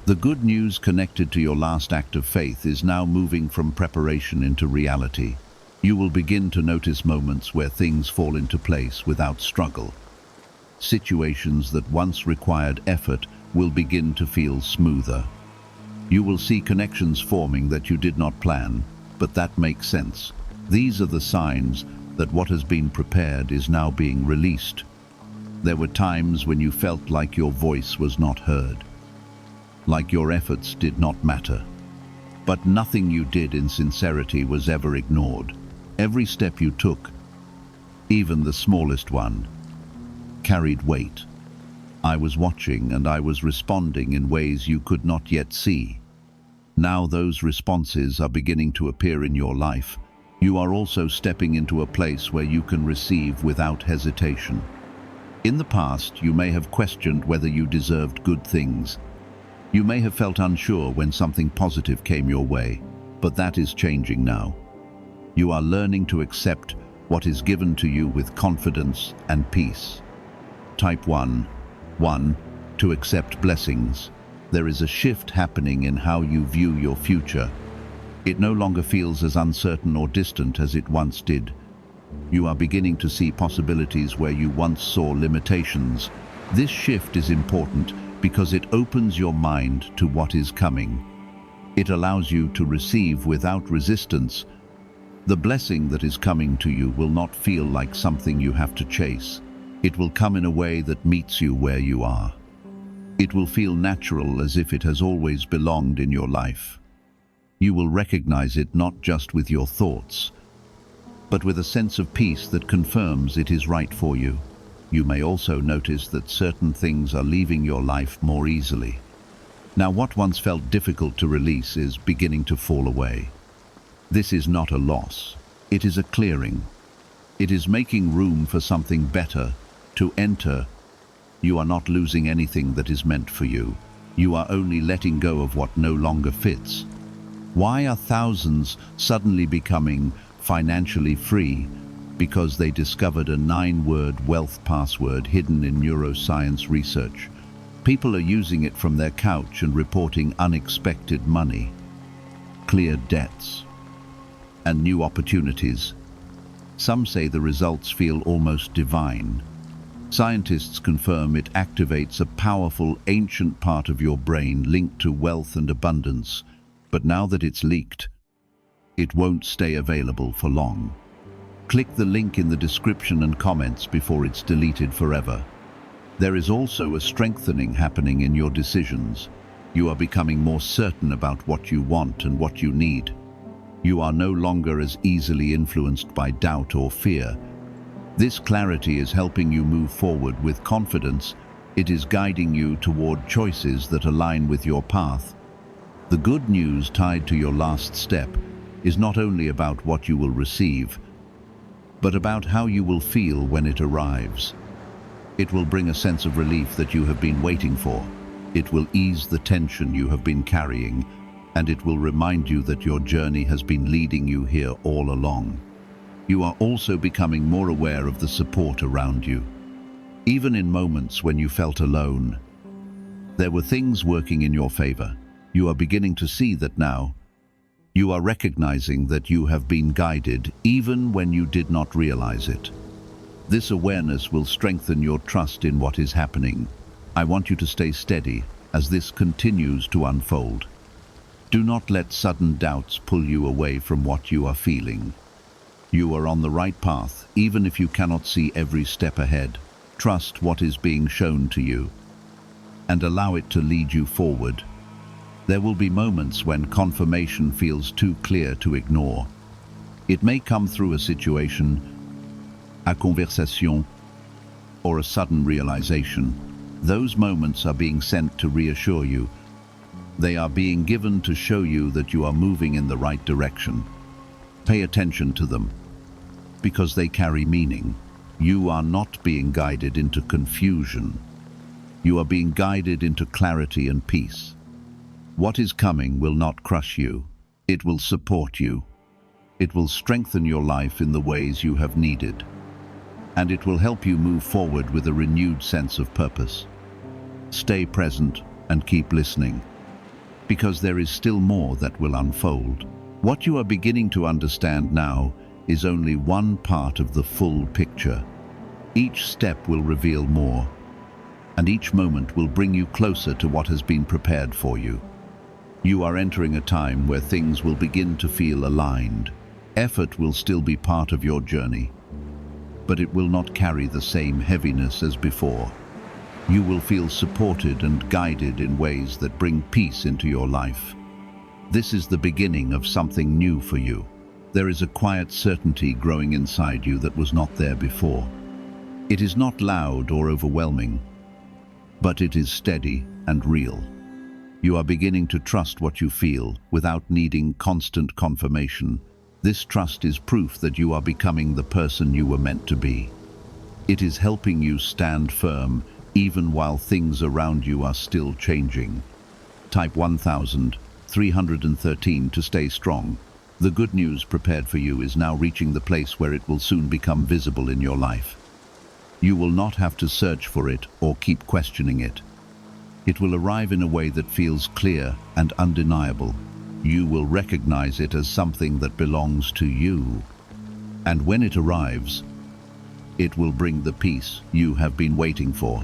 The good news connected to your last act of faith is now moving from preparation into reality. You will begin to notice moments where things fall into place without struggle. Situations that once required effort will begin to feel smoother. You will see connections forming that you did not plan, but that makes sense. These are the signs that what has been prepared is now being released. There were times when you felt like your voice was not heard, like your efforts did not matter. But nothing you did in sincerity was ever ignored. Every step you took, even the smallest one, carried weight. I was watching, and I was responding in ways you could not yet see. Now those responses are beginning to appear in your life. You are also stepping into a place where you can receive without hesitation. In the past, you may have questioned whether you deserved good things. You may have felt unsure when something positive came your way, but that is changing now. You are learning to accept what is given to you with confidence and peace. Type 1. To accept blessings. There is a shift happening in how you view your future. It no longer feels as uncertain or distant as it once did. You are beginning to see possibilities where you once saw limitations. This shift is important because it opens your mind to what is coming. It allows you to receive without resistance. The blessing that is coming to you will not feel like something you have to chase. It will come in a way that meets you where you are. It will feel natural, as if it has always belonged in your life. You will recognize it not just with your thoughts, but with a sense of peace that confirms it is right for you. You may also notice that certain things are leaving your life more easily. Now, what once felt difficult to release is beginning to fall away. This is not a loss. It is a clearing. It is making room for something better to enter. You are not losing anything that is meant for you. You are only letting go of what no longer fits. Why are thousands suddenly becoming financially free? Because they discovered a 9-word wealth password hidden in neuroscience research. People are using it from their couch and reporting unexpected money, cleared debts, and new opportunities. Some say the results feel almost divine. Scientists confirm it activates a powerful, ancient part of your brain linked to wealth and abundance. But now that it's leaked, it won't stay available for long. Click the link in the description and comments before it's deleted forever. There is also a strengthening happening in your decisions. You are becoming more certain about what you want and what you need. You are no longer as easily influenced by doubt or fear. This clarity is helping you move forward with confidence. It is guiding you toward choices that align with your path. The good news tied to your last step is not only about what you will receive, but about how you will feel when it arrives. It will bring a sense of relief that you have been waiting for. It will ease the tension you have been carrying, and it will remind you that your journey has been leading you here all along. You are also becoming more aware of the support around you. Even in moments when you felt alone, there were things working in your favor. You are beginning to see that now. You are recognizing that you have been guided even when you did not realize it. This awareness will strengthen your trust in what is happening. I want you to stay steady as this continues to unfold. Do not let sudden doubts pull you away from what you are feeling. You are on the right path, even if you cannot see every step ahead. Trust what is being shown to you and allow it to lead you forward. There will be moments when confirmation feels too clear to ignore. It may come through a situation, a conversation, or a sudden realization. Those moments are being sent to reassure you. They are being given to show you that you are moving in the right direction. Pay attention to them, because they carry meaning. You are not being guided into confusion. You are being guided into clarity and peace. What is coming will not crush you. It will support you. It will strengthen your life in the ways you have needed. And it will help you move forward with a renewed sense of purpose. Stay present and keep listening, because there is still more that will unfold. What you are beginning to understand now is only one part of the full picture. Each step will reveal more, and each moment will bring you closer to what has been prepared for you. You are entering a time where things will begin to feel aligned. Effort will still be part of your journey, but it will not carry the same heaviness as before. You will feel supported and guided in ways that bring peace into your life. This is the beginning of something new for you. There is a quiet certainty growing inside you that was not there before. It is not loud or overwhelming, but it is steady and real. You are beginning to trust what you feel without needing constant confirmation. This trust is proof that you are becoming the person you were meant to be. It is helping you stand firm even while things around you are still changing. Type 1313 to stay strong. The good news prepared for you is now reaching the place where it will soon become visible in your life. You will not have to search for it or keep questioning it. It will arrive in a way that feels clear and undeniable. You will recognize it as something that belongs to you. And when it arrives, it will bring the peace you have been waiting for.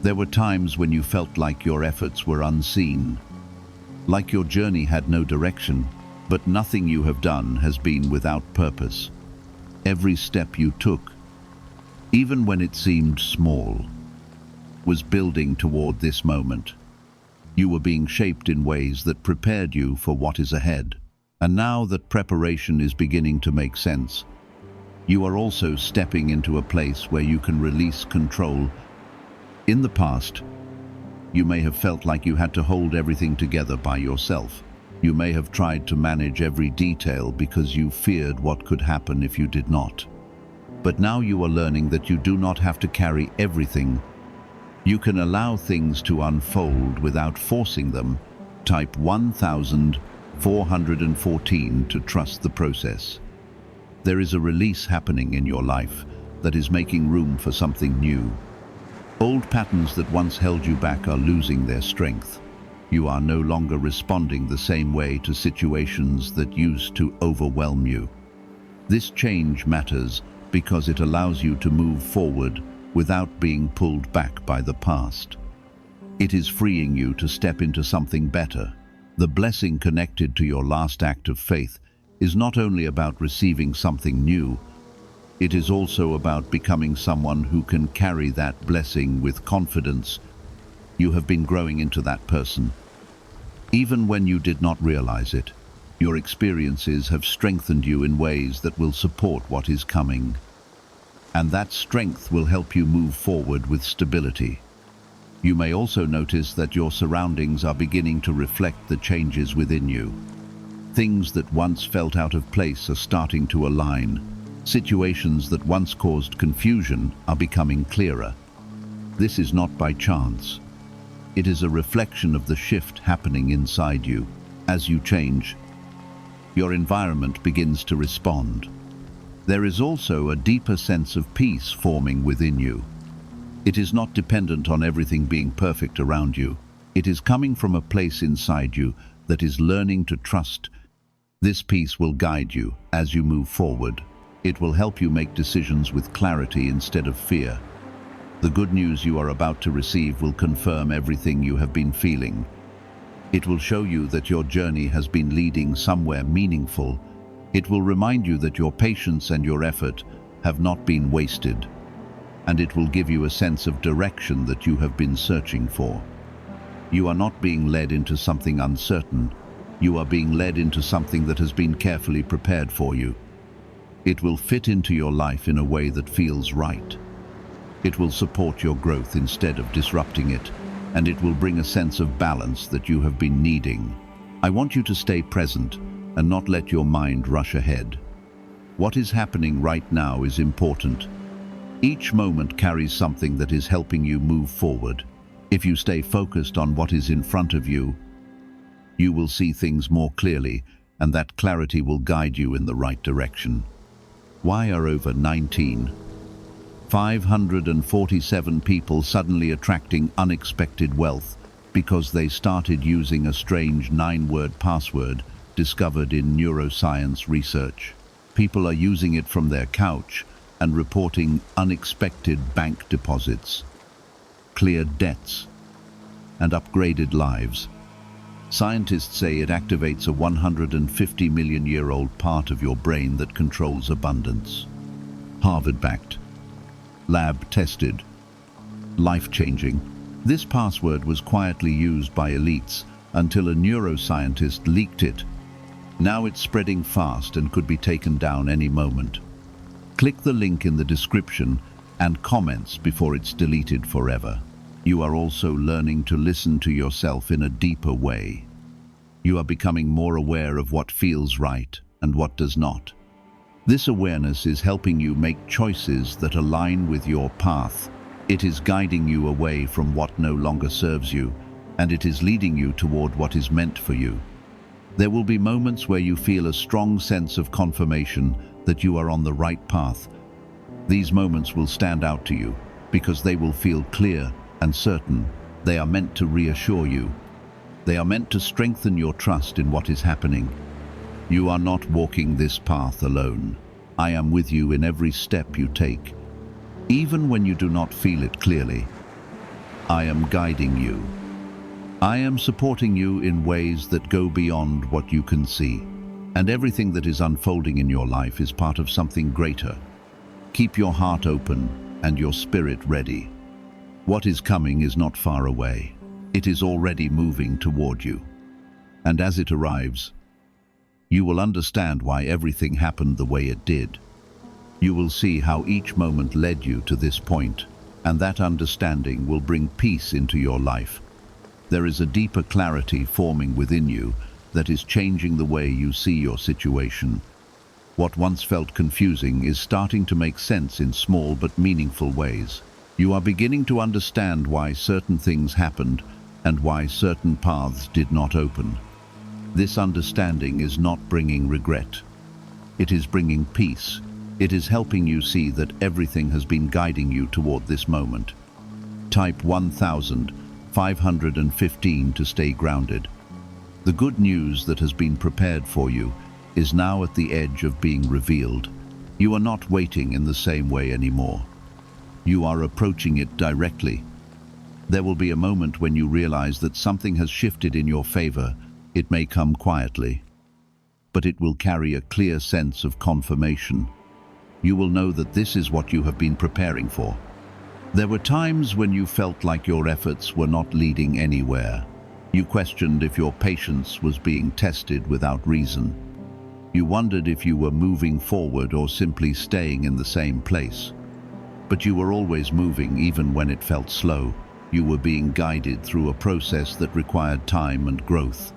There were times when you felt like your efforts were unseen, like your journey had no direction, but nothing you have done has been without purpose. Every step you took, even when it seemed small, was building toward this moment. You were being shaped in ways that prepared you for what is ahead. And now that preparation is beginning to make sense, you are also stepping into a place where you can release control. In the past, you may have felt like you had to hold everything together by yourself. You may have tried to manage every detail because you feared what could happen if you did not. But now you are learning that you do not have to carry everything. You can allow things to unfold without forcing them. Type 1414 to trust the process. There is a release happening in your life that is making room for something new. Old patterns that once held you back are losing their strength. You are no longer responding the same way to situations that used to overwhelm you. This change matters because it allows you to move forward without being pulled back by the past. It is freeing you to step into something better. The blessing connected to your last act of faith is not only about receiving something new, it is also about becoming someone who can carry that blessing with confidence. You have been growing into that person. Even when you did not realize it, your experiences have strengthened you in ways that will support what is coming. And that strength will help you move forward with stability. You may also notice that your surroundings are beginning to reflect the changes within you. Things that once felt out of place are starting to align. Situations that once caused confusion are becoming clearer. This is not by chance. It is a reflection of the shift happening inside you. As you change, your environment begins to respond. There is also a deeper sense of peace forming within you. It is not dependent on everything being perfect around you. It is coming from a place inside you that is learning to trust. This peace will guide you as you move forward. It will help you make decisions with clarity instead of fear. The good news you are about to receive will confirm everything you have been feeling. It will show you that your journey has been leading somewhere meaningful. It will remind you that your patience and your effort have not been wasted. And it will give you a sense of direction that you have been searching for. You are not being led into something uncertain. You are being led into something that has been carefully prepared for you. It will fit into your life in a way that feels right. It will support your growth instead of disrupting it, and it will bring a sense of balance that you have been needing. I want you to stay present and not let your mind rush ahead. What is happening right now is important. Each moment carries something that is helping you move forward. If you stay focused on what is in front of you, you will see things more clearly, and that clarity will guide you in the right direction. Why are over 547 people suddenly attracting unexpected wealth? Because they started using a strange 9-word password discovered in neuroscience research. People are using it from their couch and reporting unexpected bank deposits, cleared debts, and upgraded lives. Scientists say it activates a 150 million-year-old part of your brain that controls abundance. Harvard-backed, lab-tested, life-changing. This password was quietly used by elites until a neuroscientist leaked it. Now it's spreading fast and could be taken down any moment. Click the link in the description and comments before it's deleted forever. You are also learning to listen to yourself in a deeper way. You are becoming more aware of what feels right and what does not. This awareness is helping you make choices that align with your path. It is guiding you away from what no longer serves you, and it is leading you toward what is meant for you. There will be moments where you feel a strong sense of confirmation that you are on the right path. These moments will stand out to you because they will feel clear and certain. They are meant to reassure you. They are meant to strengthen your trust in what is happening. You are not walking this path alone. I am with you in every step you take. Even when you do not feel it clearly, I am guiding you. I am supporting you in ways that go beyond what you can see. And everything that is unfolding in your life is part of something greater. Keep your heart open and your spirit ready. What is coming is not far away. It is already moving toward you. And as it arrives, you will understand why everything happened the way it did. You will see how each moment led you to this point, and that understanding will bring peace into your life. There is a deeper clarity forming within you that is changing the way you see your situation. What once felt confusing is starting to make sense in small but meaningful ways. You are beginning to understand why certain things happened and why certain paths did not open. This understanding is not bringing regret. It is bringing peace. It is helping you see that everything has been guiding you toward this moment. Type 1515 to stay grounded. The good news that has been prepared for you is now at the edge of being revealed. You are not waiting in the same way anymore. You are approaching it directly. There will be a moment when you realize that something has shifted in your favor. It may come quietly, but it will carry a clear sense of confirmation. You will know that this is what you have been preparing for. There were times when you felt like your efforts were not leading anywhere. You questioned if your patience was being tested without reason. You wondered if you were moving forward or simply staying in the same place. But you were always moving even when it felt slow. You were being guided through a process that required time and growth.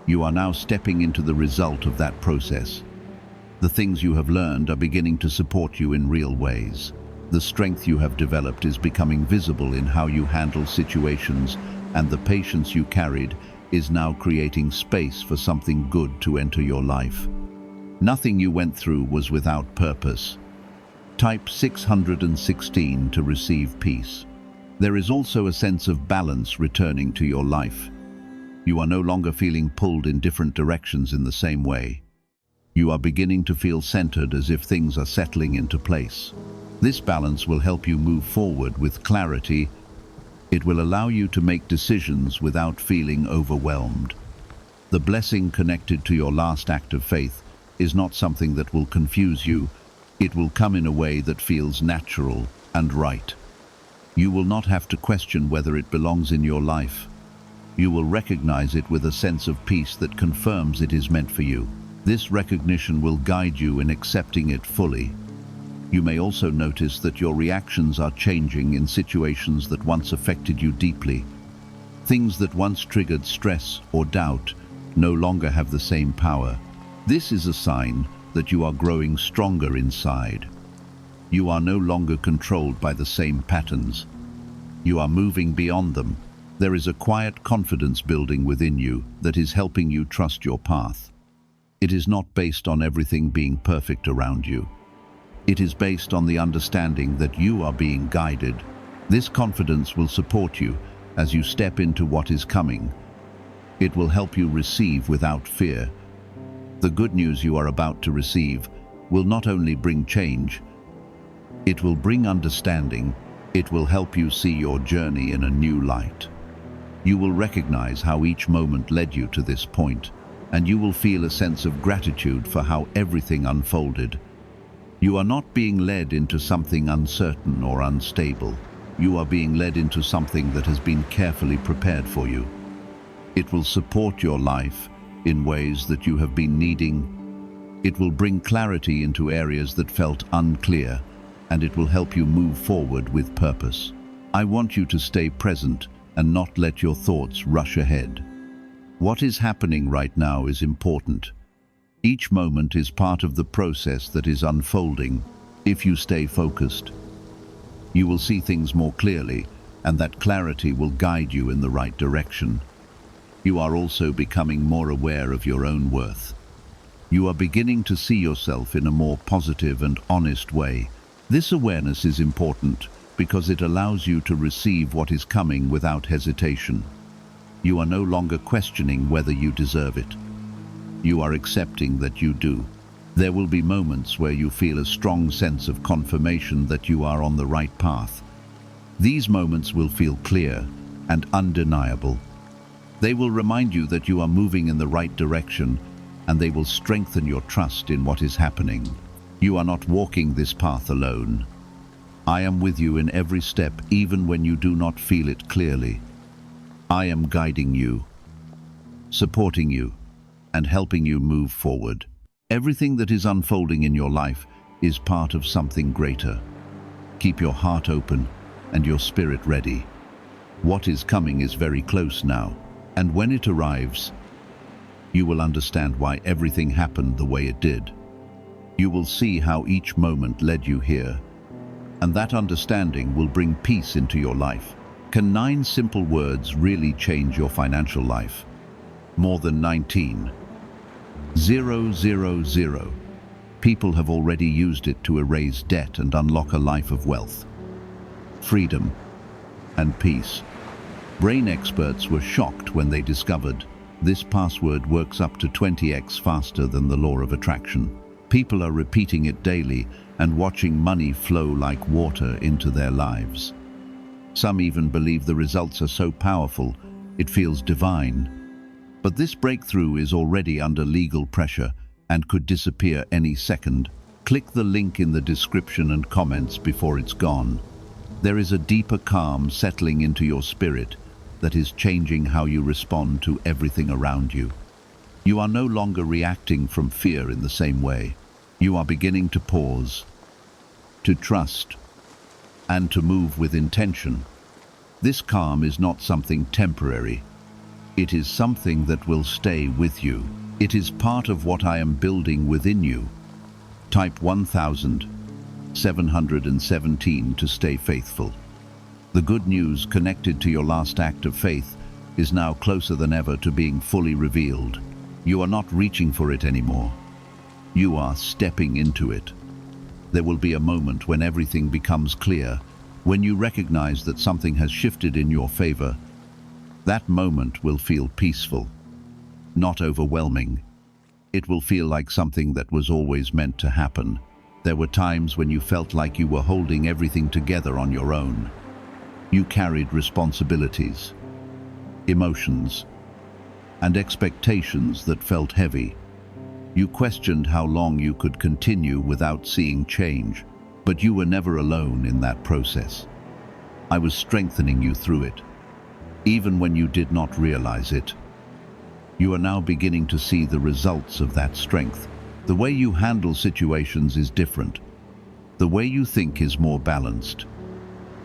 You are now stepping into the result of that process. The things you have learned are beginning to support you in real ways. The strength you have developed is becoming visible in how you handle situations, and the patience you carried is now creating space for something good to enter your life. Nothing you went through was without purpose. Type 616 to receive peace. There is also a sense of balance returning to your life. You are no longer feeling pulled in different directions in the same way. You are beginning to feel centered, as if things are settling into place. This balance will help you move forward with clarity. It will allow you to make decisions without feeling overwhelmed. The blessing connected to your last act of faith is not something that will confuse you. It will come in a way that feels natural and right. You will not have to question whether it belongs in your life. You will recognize it with a sense of peace that confirms it is meant for you. This recognition will guide you in accepting it fully. You may also notice that your reactions are changing in situations that once affected you deeply. Things that once triggered stress or doubt no longer have the same power. This is a sign that you are growing stronger inside. You are no longer controlled by the same patterns. You are moving beyond them. There is a quiet confidence building within you that is helping you trust your path. It is not based on everything being perfect around you. It is based on the understanding that you are being guided. This confidence will support you as you step into what is coming. It will help you receive without fear. The good news you are about to receive will not only bring change, it will bring understanding. It will help you see your journey in a new light. You will recognize how each moment led you to this point, and you will feel a sense of gratitude for how everything unfolded. You are not being led into something uncertain or unstable. You are being led into something that has been carefully prepared for you. It will support your life in ways that you have been needing. It will bring clarity into areas that felt unclear, and it will help you move forward with purpose. I want you to stay present and not let your thoughts rush ahead. What is happening right now is important. Each moment is part of the process that is unfolding. If you stay focused, you will see things more clearly, and that clarity will guide you in the right direction. You are also becoming more aware of your own worth. You are beginning to see yourself in a more positive and honest way. This awareness is important because it allows you to receive what is coming without hesitation. You are no longer questioning whether you deserve it. You are accepting that you do. There will be moments where you feel a strong sense of confirmation that you are on the right path. These moments will feel clear and undeniable. They will remind you that you are moving in the right direction, and they will strengthen your trust in what is happening. You are not walking this path alone. I am with you in every step, even when you do not feel it clearly. I am guiding you, supporting you, and helping you move forward. Everything that is unfolding in your life is part of something greater. Keep your heart open and your spirit ready. What is coming is very close now, and when it arrives, you will understand why everything happened the way it did. You will see how each moment led you here, and that understanding will bring peace into your life. Can 9 simple words really change your financial life? More than 19. 000. People have already used it to erase debt and unlock a life of wealth, freedom, and peace. Brain experts were shocked when they discovered this password works up to 20x faster than the law of attraction. People are repeating it daily and watching money flow like water into their lives. Some even believe the results are so powerful, it feels divine. But this breakthrough is already under legal pressure and could disappear any second. Click the link in the description and comments before it's gone. There is a deeper calm settling into your spirit that is changing how you respond to everything around you. You are no longer reacting from fear in the same way. You are beginning to pause, to trust, and to move with intention. This calm is not something temporary. It is something that will stay with you. It is part of what I am building within you. Type 1717 to stay faithful. The good news connected to your last act of faith is now closer than ever to being fully revealed. You are not reaching for it anymore. You are stepping into it. There will be a moment when everything becomes clear, When you recognize that something has shifted in your favor, that moment will feel peaceful, not overwhelming. It will feel like something that was always meant to happen. There were times when you felt like you were holding everything together on your own. You carried responsibilities, emotions, and expectations that felt heavy. You questioned how long you could continue without seeing change, but you were never alone in that process. I was strengthening you through it, even when you did not realize it. You are now beginning to see the results of that strength. The way you handle situations is different. The way you think is more balanced.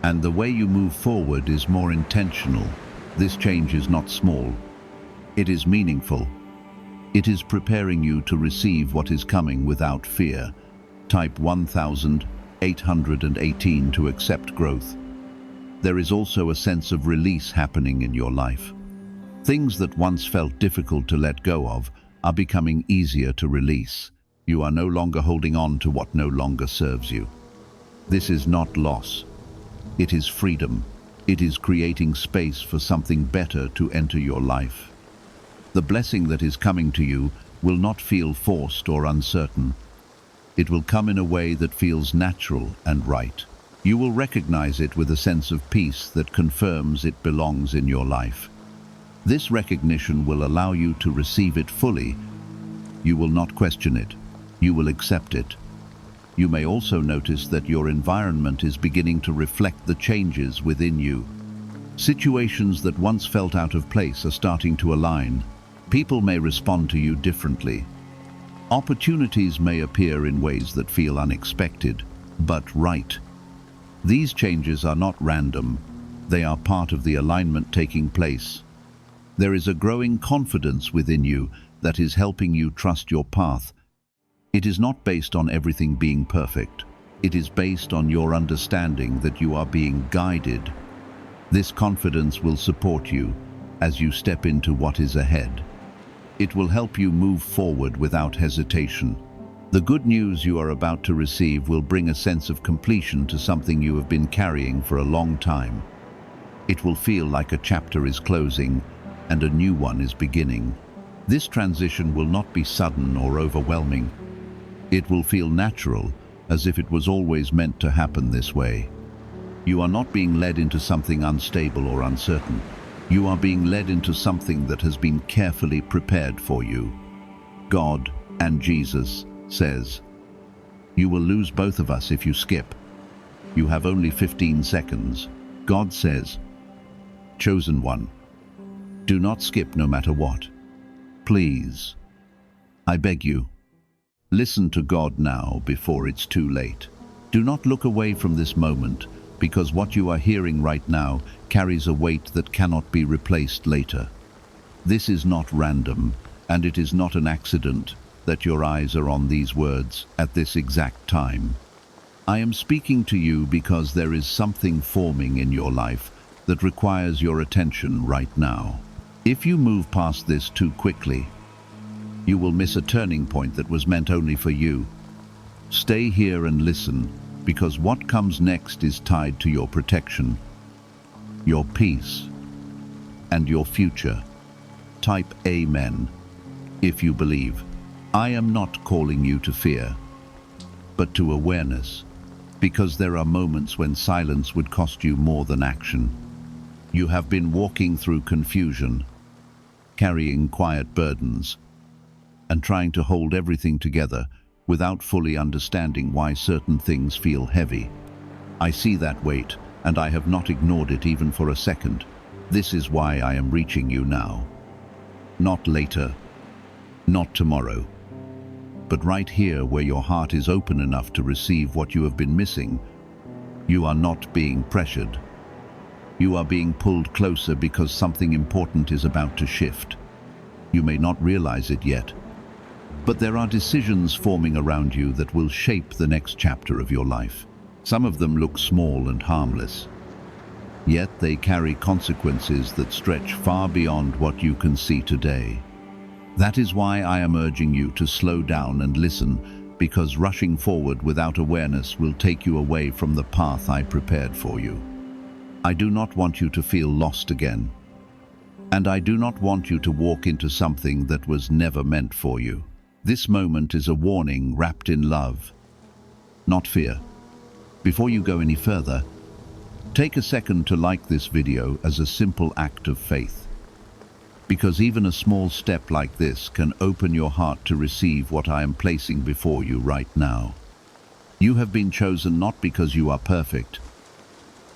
And the way you move forward is more intentional. This change is not small. It is meaningful. It is preparing you to receive what is coming without fear. Type 1818 to accept growth. There is also a sense of release happening in your life. Things that once felt difficult to let go of are becoming easier to release. You are no longer holding on to what no longer serves you. This is not loss. It is freedom. It is creating space for something better to enter your life. The blessing that is coming to you will not feel forced or uncertain. It will come in a way that feels natural and right. You will recognize it with a sense of peace that confirms it belongs in your life. This recognition will allow you to receive it fully. You will not question it. You will accept it. You may also notice that your environment is beginning to reflect the changes within you. Situations that once felt out of place are starting to align. People may respond to you differently. Opportunities may appear in ways that feel unexpected, but right. These changes are not random. They are part of the alignment taking place. There is a growing confidence within you that is helping you trust your path. It is not based on everything being perfect. It is based on your understanding that you are being guided. This confidence will support you as you step into what is ahead. It will help you move forward without hesitation. The good news you are about to receive will bring a sense of completion to something you have been carrying for a long time. It will feel like a chapter is closing and a new one is beginning. This transition will not be sudden or overwhelming. It will feel natural, as if it was always meant to happen this way. You are not being led into something unstable or uncertain. You are being led into something that has been carefully prepared for you. God and Jesus says, "You will lose both of us if you skip. You have only 15 seconds. God says, "Chosen one, do not skip no matter what. Please, I beg you, listen to God now before it's too late. Do not look away from this moment, because what you are hearing right now carries a weight that cannot be replaced later. This is not random, and it is not an accident that your eyes are on these words at this exact time. I am speaking to you because there is something forming in your life that requires your attention right now. If you move past this too quickly, you will miss a turning point that was meant only for you. Stay here and listen, because what comes next is tied to your protection, your peace, and your future. Type Amen if you believe. I am not calling you to fear, but to awareness, because there are moments when silence would cost you more than action. You have been walking through confusion, carrying quiet burdens, and trying to hold everything together without fully understanding why certain things feel heavy. I see that weight, and I have not ignored it even for a second. This is why I am reaching you now. Not later, not tomorrow, but right here where your heart is open enough to receive what you have been missing. You are not being pressured. You are being pulled closer because something important is about to shift. You may not realize it yet, but there are decisions forming around you that will shape the next chapter of your life. Some of them look small and harmless, yet they carry consequences that stretch far beyond what you can see today. That is why I am urging you to slow down and listen, because rushing forward without awareness will take you away from the path I prepared for you. I do not want you to feel lost again, and I do not want you to walk into something that was never meant for you. This moment is a warning wrapped in love, not fear. Before you go any further, take a second to like this video as a simple act of faith, because even a small step like this can open your heart to receive what I am placing before you right now. You have been chosen not because you are perfect,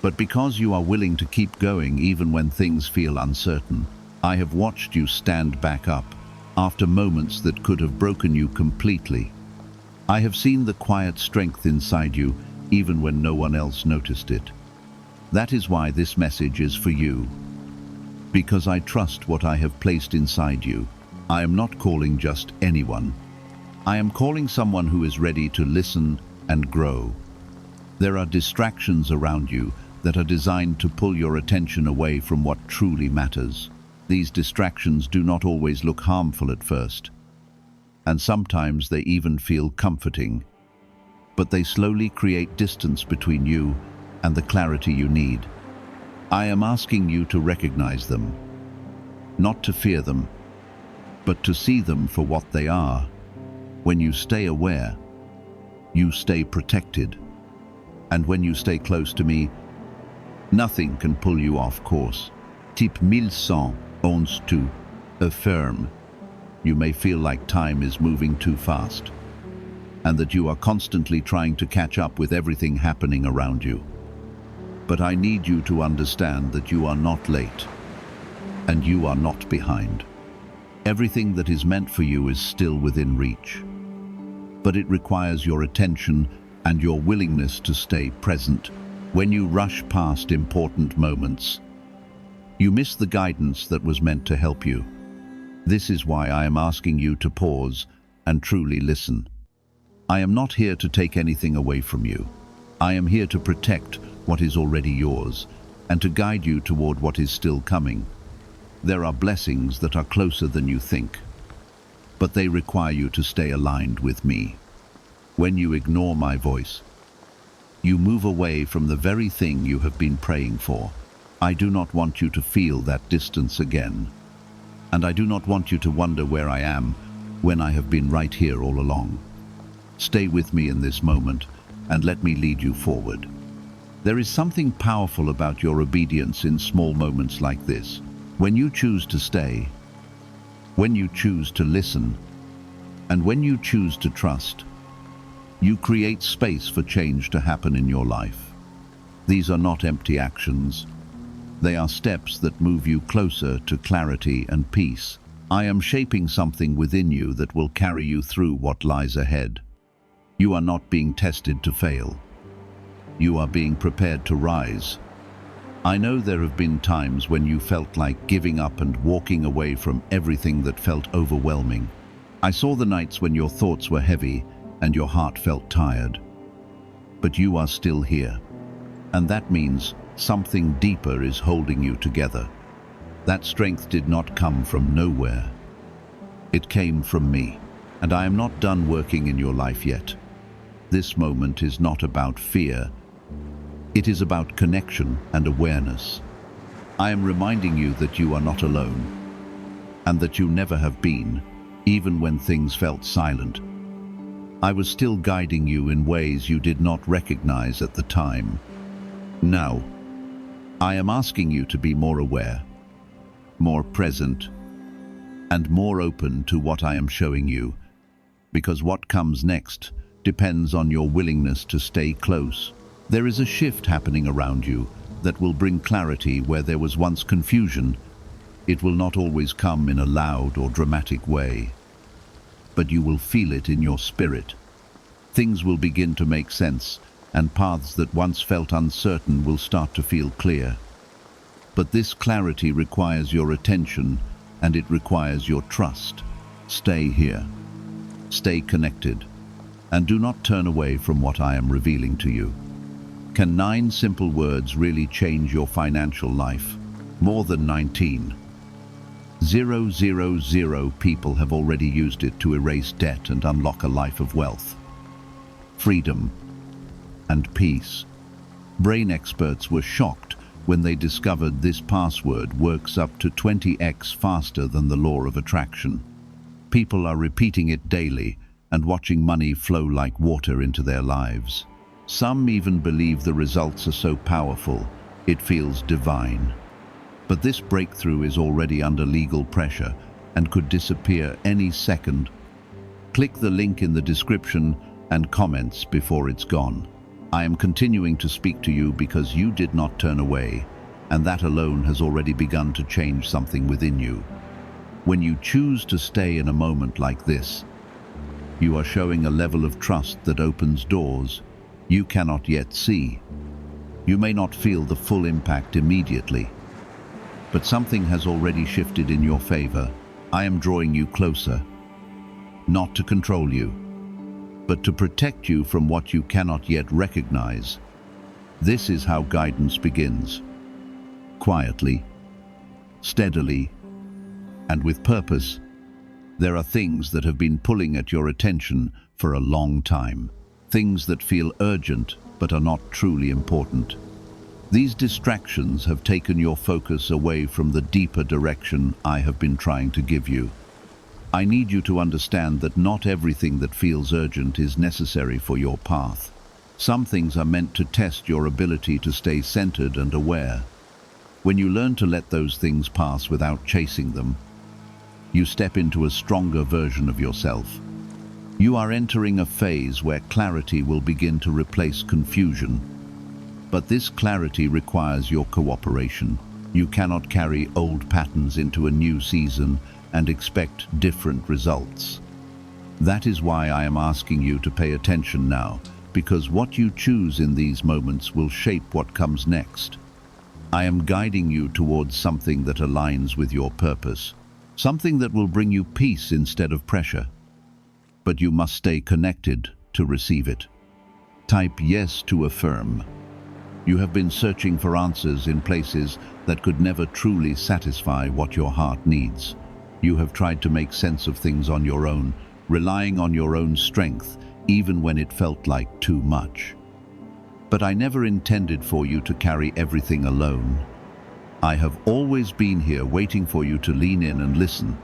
but because you are willing to keep going even when things feel uncertain. I have watched you stand back up after moments that could have broken you completely. I have seen the quiet strength inside you even when no one else noticed it. That is why this message is for you. Because I trust what I have placed inside you. I am not calling just anyone. I am calling someone who is ready to listen and grow. There are distractions around you that are designed to pull your attention away from what truly matters. These distractions do not always look harmful at first, and sometimes they even feel comforting, but they slowly create distance between you and the clarity you need. I am asking you to recognize them, not to fear them, but to see them for what they are. When you stay aware, you stay protected. And when you stay close to me, nothing can pull you off course. Type 1111 affirm. You may feel like time is moving too fast, and that you are constantly trying to catch up with everything happening around you. But I need you to understand that you are not late, and you are not behind. Everything that is meant for you is still within reach, but it requires your attention and your willingness to stay present. When you rush past important moments, you miss the guidance that was meant to help you. This is why I am asking you to pause and truly listen. I am not here to take anything away from you. I am here to protect what is already yours and to guide you toward what is still coming. There are blessings that are closer than you think, but they require you to stay aligned with me. When you ignore my voice, you move away from the very thing you have been praying for. I do not want you to feel that distance again, and I do not want you to wonder where I am when I have been right here all along. Stay with me in this moment and let me lead you forward. There is something powerful about your obedience in small moments like this. When you choose to stay, when you choose to listen, and when you choose to trust, you create space for change to happen in your life. These are not empty actions. They are steps that move you closer to clarity and peace. I am shaping something within you that will carry you through what lies ahead. You are not being tested to fail. You are being prepared to rise. I know there have been times when you felt like giving up and walking away from everything that felt overwhelming. I saw the nights when your thoughts were heavy and your heart felt tired. But you are still here, and that means something deeper is holding you together. That strength did not come from nowhere. It came from me, and I am not done working in your life yet. This moment is not about fear. It is about connection and awareness. I am reminding you that you are not alone, and that you never have been, even when things felt silent. I was still guiding you in ways you did not recognize at the time. Now, I am asking you to be more aware, more present, and more open to what I am showing you, because what comes next depends on your willingness to stay close. There is a shift happening around you that will bring clarity where there was once confusion. It will not always come in a loud or dramatic way, but you will feel it in your spirit. Things will begin to make sense, and paths that once felt uncertain will start to feel clear. But this clarity requires your attention, and it requires your trust. Stay here. Stay connected, and do not turn away from what I am revealing to you. Can 9 simple words really change your financial life? More than 19. 000 people have already used it to erase debt and unlock a life of wealth. freedom, and peace. Brain experts were shocked when they discovered this password works up to 20x faster than the law of attraction. People are repeating it daily and watching money flow like water into their lives. Some even believe the results are so powerful, it feels divine. But this breakthrough is already under legal pressure and could disappear any second. Click the link in the description and comments before it's gone. I am continuing to speak to you because you did not turn away, and that alone has already begun to change something within you. When you choose to stay in a moment like this, you are showing a level of trust that opens doors you cannot yet see. You may not feel the full impact immediately, but something has already shifted in your favor. I am drawing you closer, not to control you, but to protect you from what you cannot yet recognize. This is how guidance begins. Quietly, steadily, and with purpose. There are things that have been pulling at your attention for a long time. Things that feel urgent but are not truly important. These distractions have taken your focus away from the deeper direction I have been trying to give you. I need you to understand that not everything that feels urgent is necessary for your path. Some things are meant to test your ability to stay centered and aware. When you learn to let those things pass without chasing them, you step into a stronger version of yourself. You are entering a phase where clarity will begin to replace confusion. But this clarity requires your cooperation. You cannot carry old patterns into a new season and expect different results. That is why I am asking you to pay attention now, because what you choose in these moments will shape what comes next. I am guiding you towards something that aligns with your purpose, something that will bring you peace instead of pressure. But you must stay connected to receive it. Type yes to affirm. You have been searching for answers in places that could never truly satisfy what your heart needs. You have tried to make sense of things on your own, relying on your own strength, even when it felt like too much. But I never intended for you to carry everything alone. I have always been here waiting for you to lean in and listen.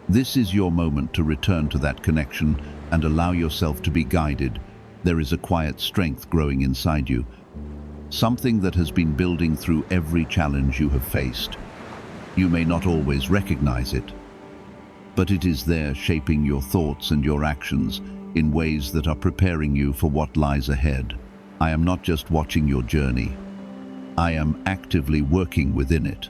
This is your moment to return to that connection and allow yourself to be guided. There is a quiet strength growing inside you, something that has been building through every challenge you have faced. You may not always recognize it, but it is there shaping your thoughts and your actions in ways that are preparing you for what lies ahead. I am not just watching your journey. I am actively working within it.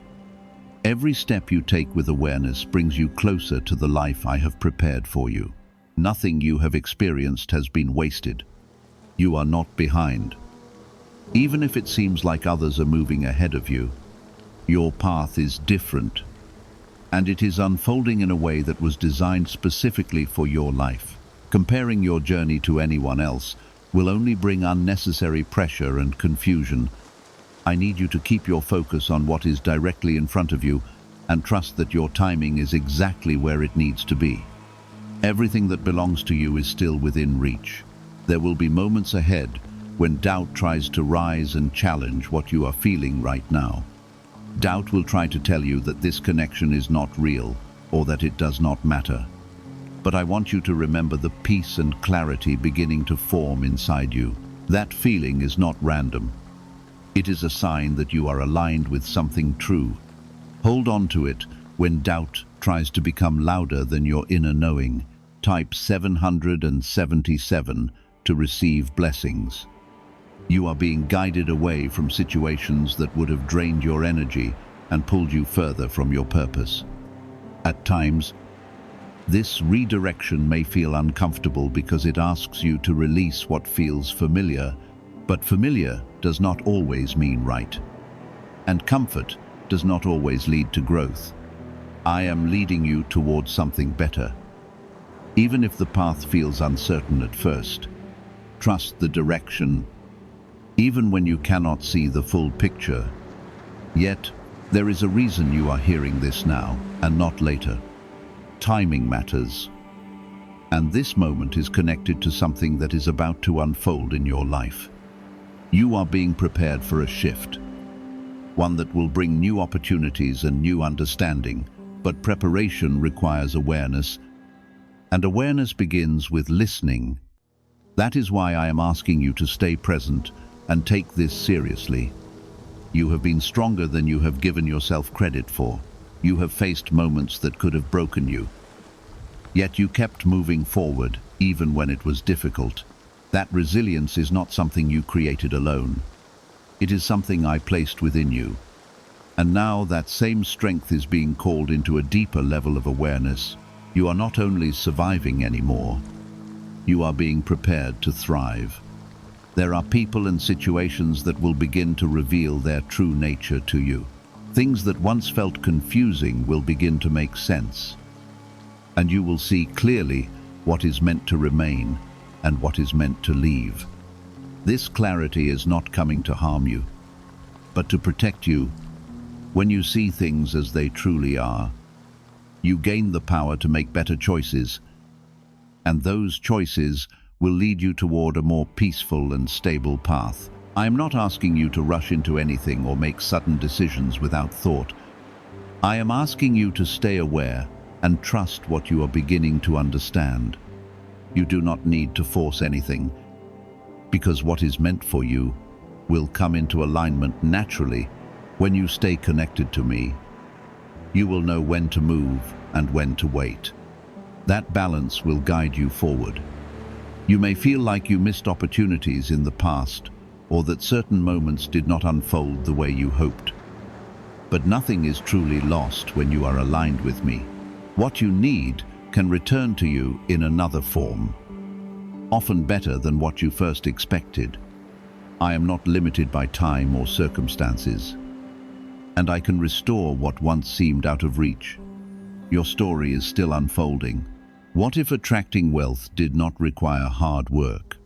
Every step you take with awareness brings you closer to the life I have prepared for you. Nothing you have experienced has been wasted. You are not behind. Even if it seems like others are moving ahead of you, your path is different, and it is unfolding in a way that was designed specifically for your life. Comparing your journey to anyone else will only bring unnecessary pressure and confusion. I need you to keep your focus on what is directly in front of you and trust that your timing is exactly where it needs to be. Everything that belongs to you is still within reach. There will be moments ahead when doubt tries to rise and challenge what you are feeling right now. Doubt will try to tell you that this connection is not real or that it does not matter. But I want you to remember the peace and clarity beginning to form inside you. That feeling is not random. It is a sign that you are aligned with something true. Hold on to it when doubt tries to become louder than your inner knowing. Type 777 to receive blessings. You are being guided away from situations that would have drained your energy and pulled you further from your purpose. At times, this redirection may feel uncomfortable because it asks you to release what feels familiar, but familiar does not always mean right. And comfort does not always lead to growth. I am leading you towards something better. Even if the path feels uncertain at first, trust the direction, even when you cannot see the full picture. Yet, there is a reason you are hearing this now and not later. Timing matters. And this moment is connected to something that is about to unfold in your life. You are being prepared for a shift, one that will bring new opportunities and new understanding. But preparation requires awareness, and awareness begins with listening. That is why I am asking you to stay present and take this seriously. You have been stronger than you have given yourself credit for. You have faced moments that could have broken you. Yet you kept moving forward, even when it was difficult. That resilience is not something you created alone. It is something I placed within you. And now that same strength is being called into a deeper level of awareness. You are not only surviving anymore, you are being prepared to thrive. There are people and situations that will begin to reveal their true nature to you. Things that once felt confusing will begin to make sense. And you will see clearly what is meant to remain and what is meant to leave. This clarity is not coming to harm you, but to protect you. When you see things as they truly are, you gain the power to make better choices, and those choices will lead you toward a more peaceful and stable path. I am not asking you to rush into anything or make sudden decisions without thought. I am asking you to stay aware and trust what you are beginning to understand. You do not need to force anything, because what is meant for you will come into alignment naturally. When you stay connected to me, you will know when to move and when to wait. That balance will guide you forward. You may feel like you missed opportunities in the past, or that certain moments did not unfold the way you hoped. But nothing is truly lost when you are aligned with me. What you need can return to you in another form, often better than what you first expected. I am not limited by time or circumstances, and I can restore what once seemed out of reach. Your story is still unfolding. What if attracting wealth did not require hard work,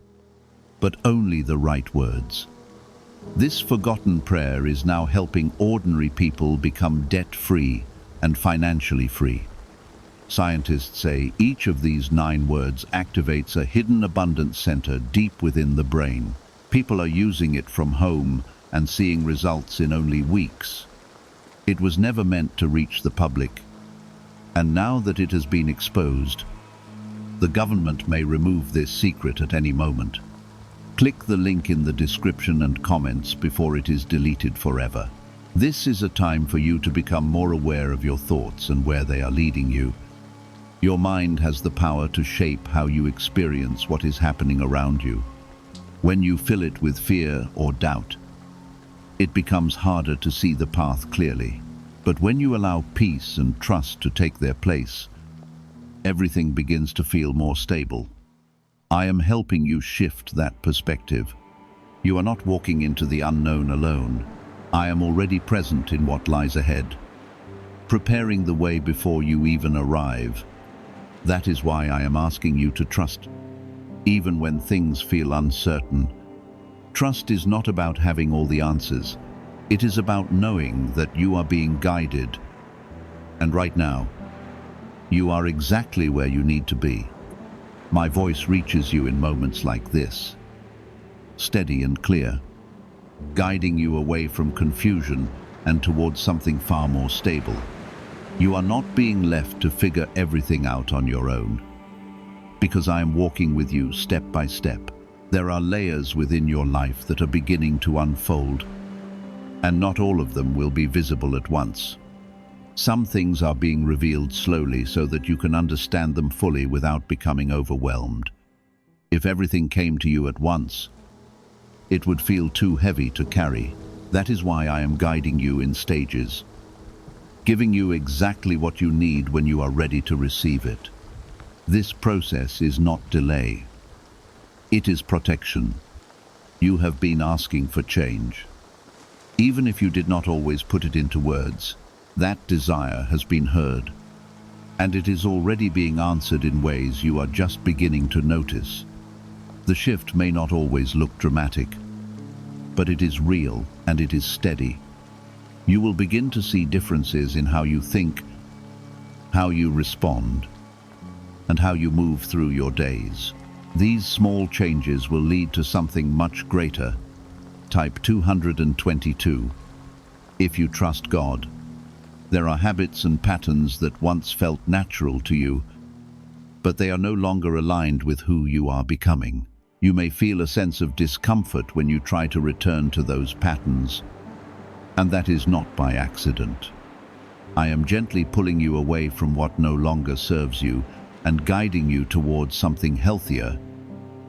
but only the right words? This forgotten prayer is now helping ordinary people become debt-free and financially free. Scientists say each of these 9 words activates a hidden abundance center deep within the brain. People are using it from home and seeing results in only weeks. It was never meant to reach the public, and now that it has been exposed, the government may remove this secret at any moment. Click the link in the description and comments before it is deleted forever. This is a time for you to become more aware of your thoughts and where they are leading you. Your mind has the power to shape how you experience what is happening around you. When you fill it with fear or doubt, it becomes harder to see the path clearly. But when you allow peace and trust to take their place, everything begins to feel more stable. I am helping you shift that perspective. You are not walking into the unknown alone. I am already present in what lies ahead, preparing the way before you even arrive. That is why I am asking you to trust, even when things feel uncertain. Trust is not about having all the answers. It is about knowing that you are being guided. And right now, you are exactly where you need to be. My voice reaches you in moments like this, steady and clear, guiding you away from confusion and towards something far more stable. You are not being left to figure everything out on your own, because I am walking with you step by step. There are layers within your life that are beginning to unfold, and not all of them will be visible at once. Some things are being revealed slowly so that you can understand them fully without becoming overwhelmed. If everything came to you at once, it would feel too heavy to carry. That is why I am guiding you in stages, giving you exactly what you need when you are ready to receive it. This process is not delay. It is protection. You have been asking for change. Even if you did not always put it into words, that desire has been heard, and it is already being answered in ways you are just beginning to notice. The shift may not always look dramatic, but it is real and it is steady. You will begin to see differences in how you think, how you respond, and how you move through your days. These small changes will lead to something much greater. Type 222. If you trust God. There are habits and patterns that once felt natural to you, but they are no longer aligned with who you are becoming. You may feel a sense of discomfort when you try to return to those patterns, and that is not by accident. I am gently pulling you away from what no longer serves you and guiding you towards something healthier.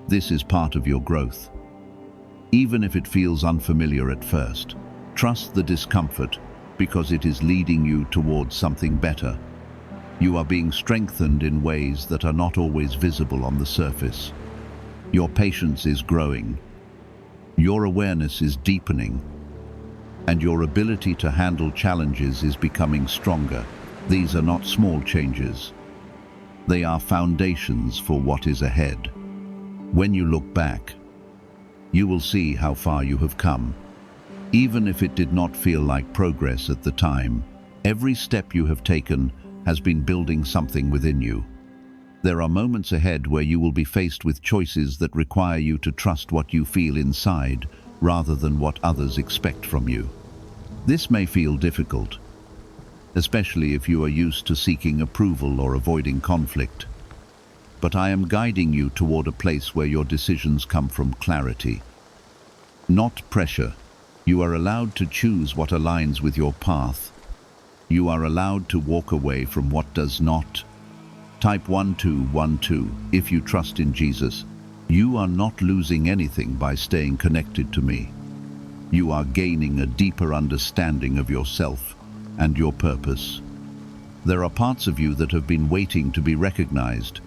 This is part of your growth. Even if it feels unfamiliar at first, trust the discomfort because it is leading you towards something better. You are being strengthened in ways that are not always visible on the surface. Your patience is growing. Your awareness is deepening. And your ability to handle challenges is becoming stronger. These are not small changes. They are foundations for what is ahead. When you look back, you will see how far you have come. Even if it did not feel like progress at the time, every step you have taken has been building something within you. There are moments ahead where you will be faced with choices that require you to trust what you feel inside rather than what others expect from you. This may feel difficult, especially if you are used to seeking approval or avoiding conflict. But I am guiding you toward a place where your decisions come from clarity, not pressure. You are allowed to choose what aligns with your path. You are allowed to walk away from what does not. Type 1212. If you trust in Jesus, you are not losing anything by staying connected to me. You are gaining a deeper understanding of yourself and your purpose. There are parts of you that have been waiting to be recognized,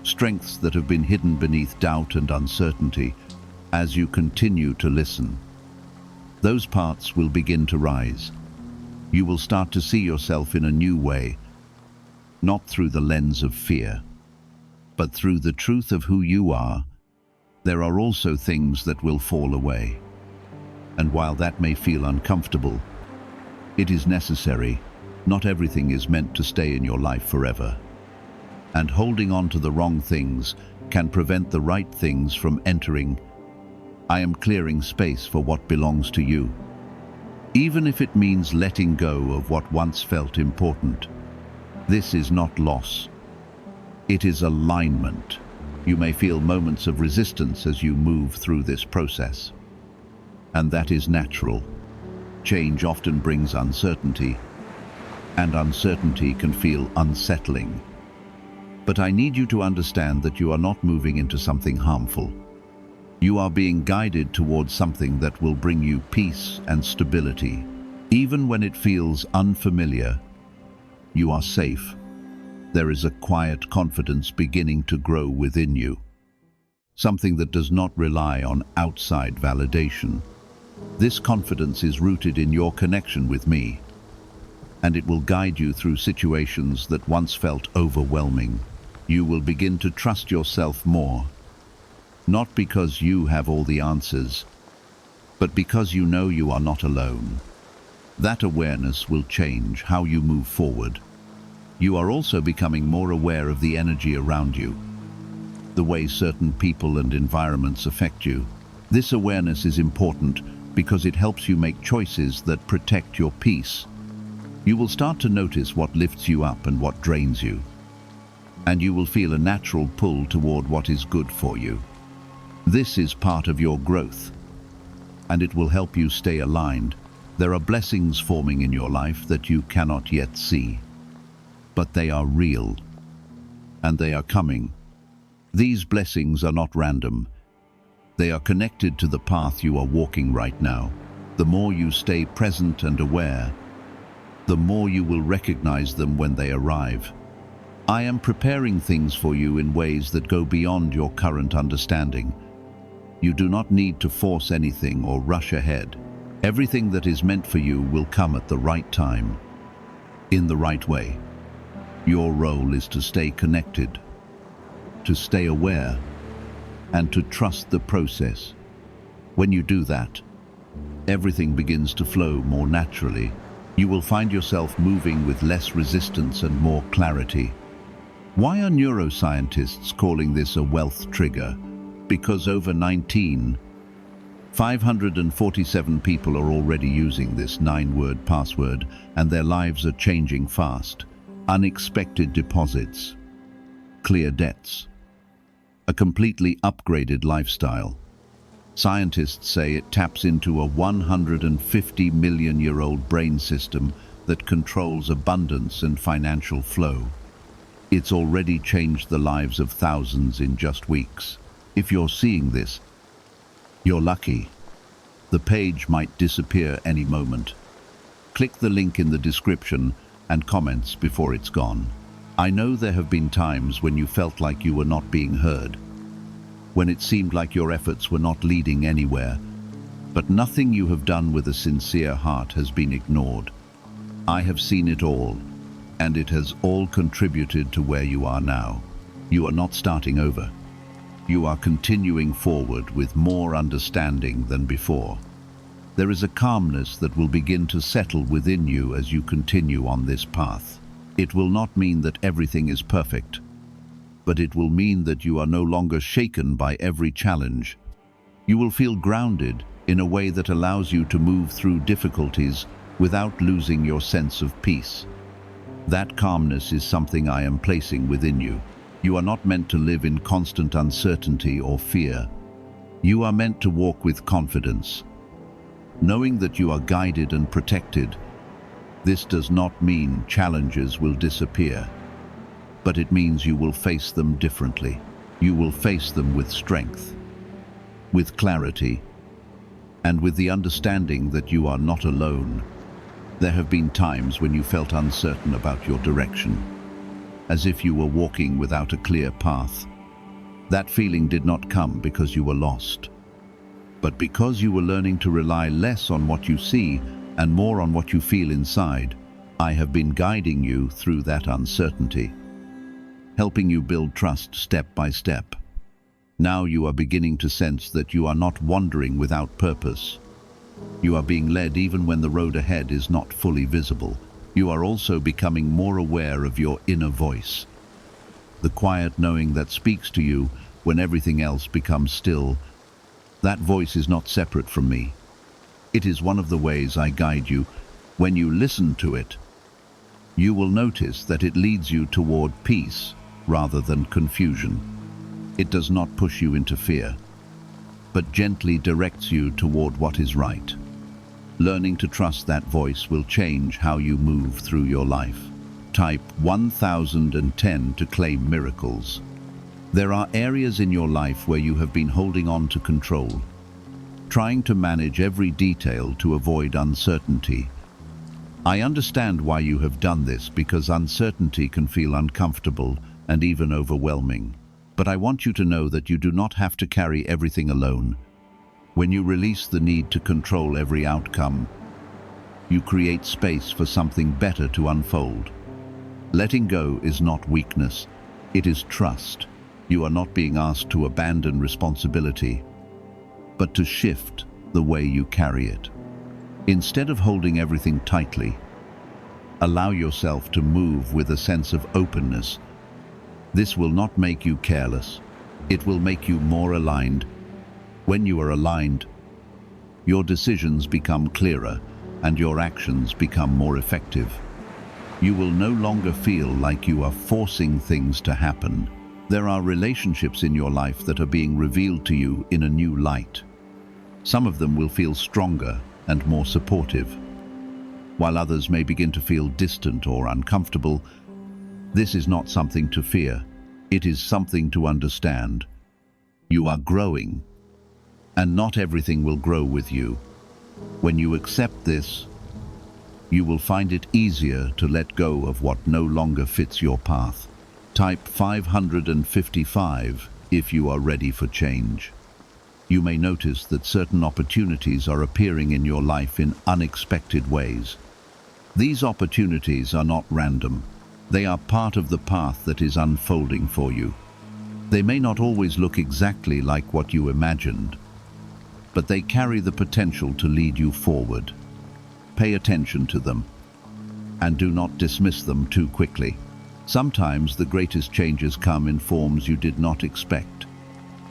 strengths that have been hidden beneath doubt and uncertainty. As you continue to listen, those parts will begin to rise. You will start to see yourself in a new way, not through the lens of fear, but through the truth of who you are. There are also things that will fall away. And while that may feel uncomfortable, it is necessary. Not everything is meant to stay in your life forever. And holding on to the wrong things can prevent the right things from entering. I am clearing space for what belongs to you, even if it means letting go of what once felt important. This is not loss. It is alignment. You may feel moments of resistance as you move through this process. And that is natural. Change often brings uncertainty, and uncertainty can feel unsettling. But I need you to understand that you are not moving into something harmful. You are being guided towards something that will bring you peace and stability. Even when it feels unfamiliar, you are safe. There is a quiet confidence beginning to grow within you. Something that does not rely on outside validation. This confidence is rooted in your connection with me, and it will guide you through situations that once felt overwhelming. You will begin to trust yourself more. Not because you have all the answers, but because you know you are not alone. That awareness will change how you move forward. You are also becoming more aware of the energy around you, the way certain people and environments affect you. This awareness is important because it helps you make choices that protect your peace. You will start to notice what lifts you up and what drains you, and you will feel a natural pull toward what is good for you. This is part of your growth, and it will help you stay aligned. There are blessings forming in your life that you cannot yet see, but they are real, and they are coming. These blessings are not random. They are connected to the path you are walking right now. The more you stay present and aware, the more you will recognize them when they arrive. I am preparing things for you in ways that go beyond your current understanding. You do not need to force anything or rush ahead. Everything that is meant for you will come at the right time, in the right way. Your role is to stay connected, to stay aware, and to trust the process. When you do that, everything begins to flow more naturally. You will find yourself moving with less resistance and more clarity. Why are neuroscientists calling this a wealth trigger? Because over 547 people are already using this 9-word password, and their lives are changing fast. Unexpected deposits, clear debts, a completely upgraded lifestyle. Scientists say it taps into a 150-million-year-old brain system that controls abundance and financial flow. It's already changed the lives of thousands in just weeks. If you're seeing this, you're lucky. The page might disappear any moment. Click the link in the description and comments before it's gone. I know there have been times when you felt like you were not being heard, when it seemed like your efforts were not leading anywhere, but nothing you have done with a sincere heart has been ignored. I have seen it all, and it has all contributed to where you are now. You are not starting over. You are continuing forward with more understanding than before. There is a calmness that will begin to settle within you as you continue on this path. It will not mean that everything is perfect, but it will mean that you are no longer shaken by every challenge. You will feel grounded in a way that allows you to move through difficulties without losing your sense of peace. That calmness is something I am placing within you. You are not meant to live in constant uncertainty or fear. You are meant to walk with confidence, knowing that you are guided and protected. This does not mean challenges will disappear, but it means you will face them differently. You will face them with strength, with clarity, and with the understanding that you are not alone. There have been times when you felt uncertain about your direction, as if you were walking without a clear path. That feeling did not come because you were lost, but because you were learning to rely less on what you see and more on what you feel inside. I have been guiding you through that uncertainty, helping you build trust step by step. Now you are beginning to sense that you are not wandering without purpose. You are being led even when the road ahead is not fully visible. You are also becoming more aware of your inner voice, the quiet knowing that speaks to you when everything else becomes still. That voice is not separate from me. It is one of the ways I guide you. When you listen to it, you will notice that it leads you toward peace rather than confusion. It does not push you into fear, but gently directs you toward what is right. Learning to trust that voice will change how you move through your life. Type 1010 to claim miracles. There are areas in your life where you have been holding on to control, trying to manage every detail to avoid uncertainty. I understand why you have done this, because uncertainty can feel uncomfortable and even overwhelming. But I want you to know that you do not have to carry everything alone. When you release the need to control every outcome, you create space for something better to unfold. Letting go is not weakness, it is trust. You are not being asked to abandon responsibility, but to shift the way you carry it. Instead of holding everything tightly, allow yourself to move with a sense of openness. This will not make you careless. It will make you more aligned. When you are aligned, your decisions become clearer and your actions become more effective. You will no longer feel like you are forcing things to happen. There are relationships in your life that are being revealed to you in a new light. Some of them will feel stronger and more supportive, while others may begin to feel distant or uncomfortable. This is not something to fear. It is something to understand. You are growing, and not everything will grow with you. When you accept this, you will find it easier to let go of what no longer fits your path. Type 555 if you are ready for change. You may notice that certain opportunities are appearing in your life in unexpected ways. These opportunities are not random. They are part of the path that is unfolding for you. They may not always look exactly like what you imagined, but they carry the potential to lead you forward. Pay attention to them, and do not dismiss them too quickly. Sometimes the greatest changes come in forms you did not expect.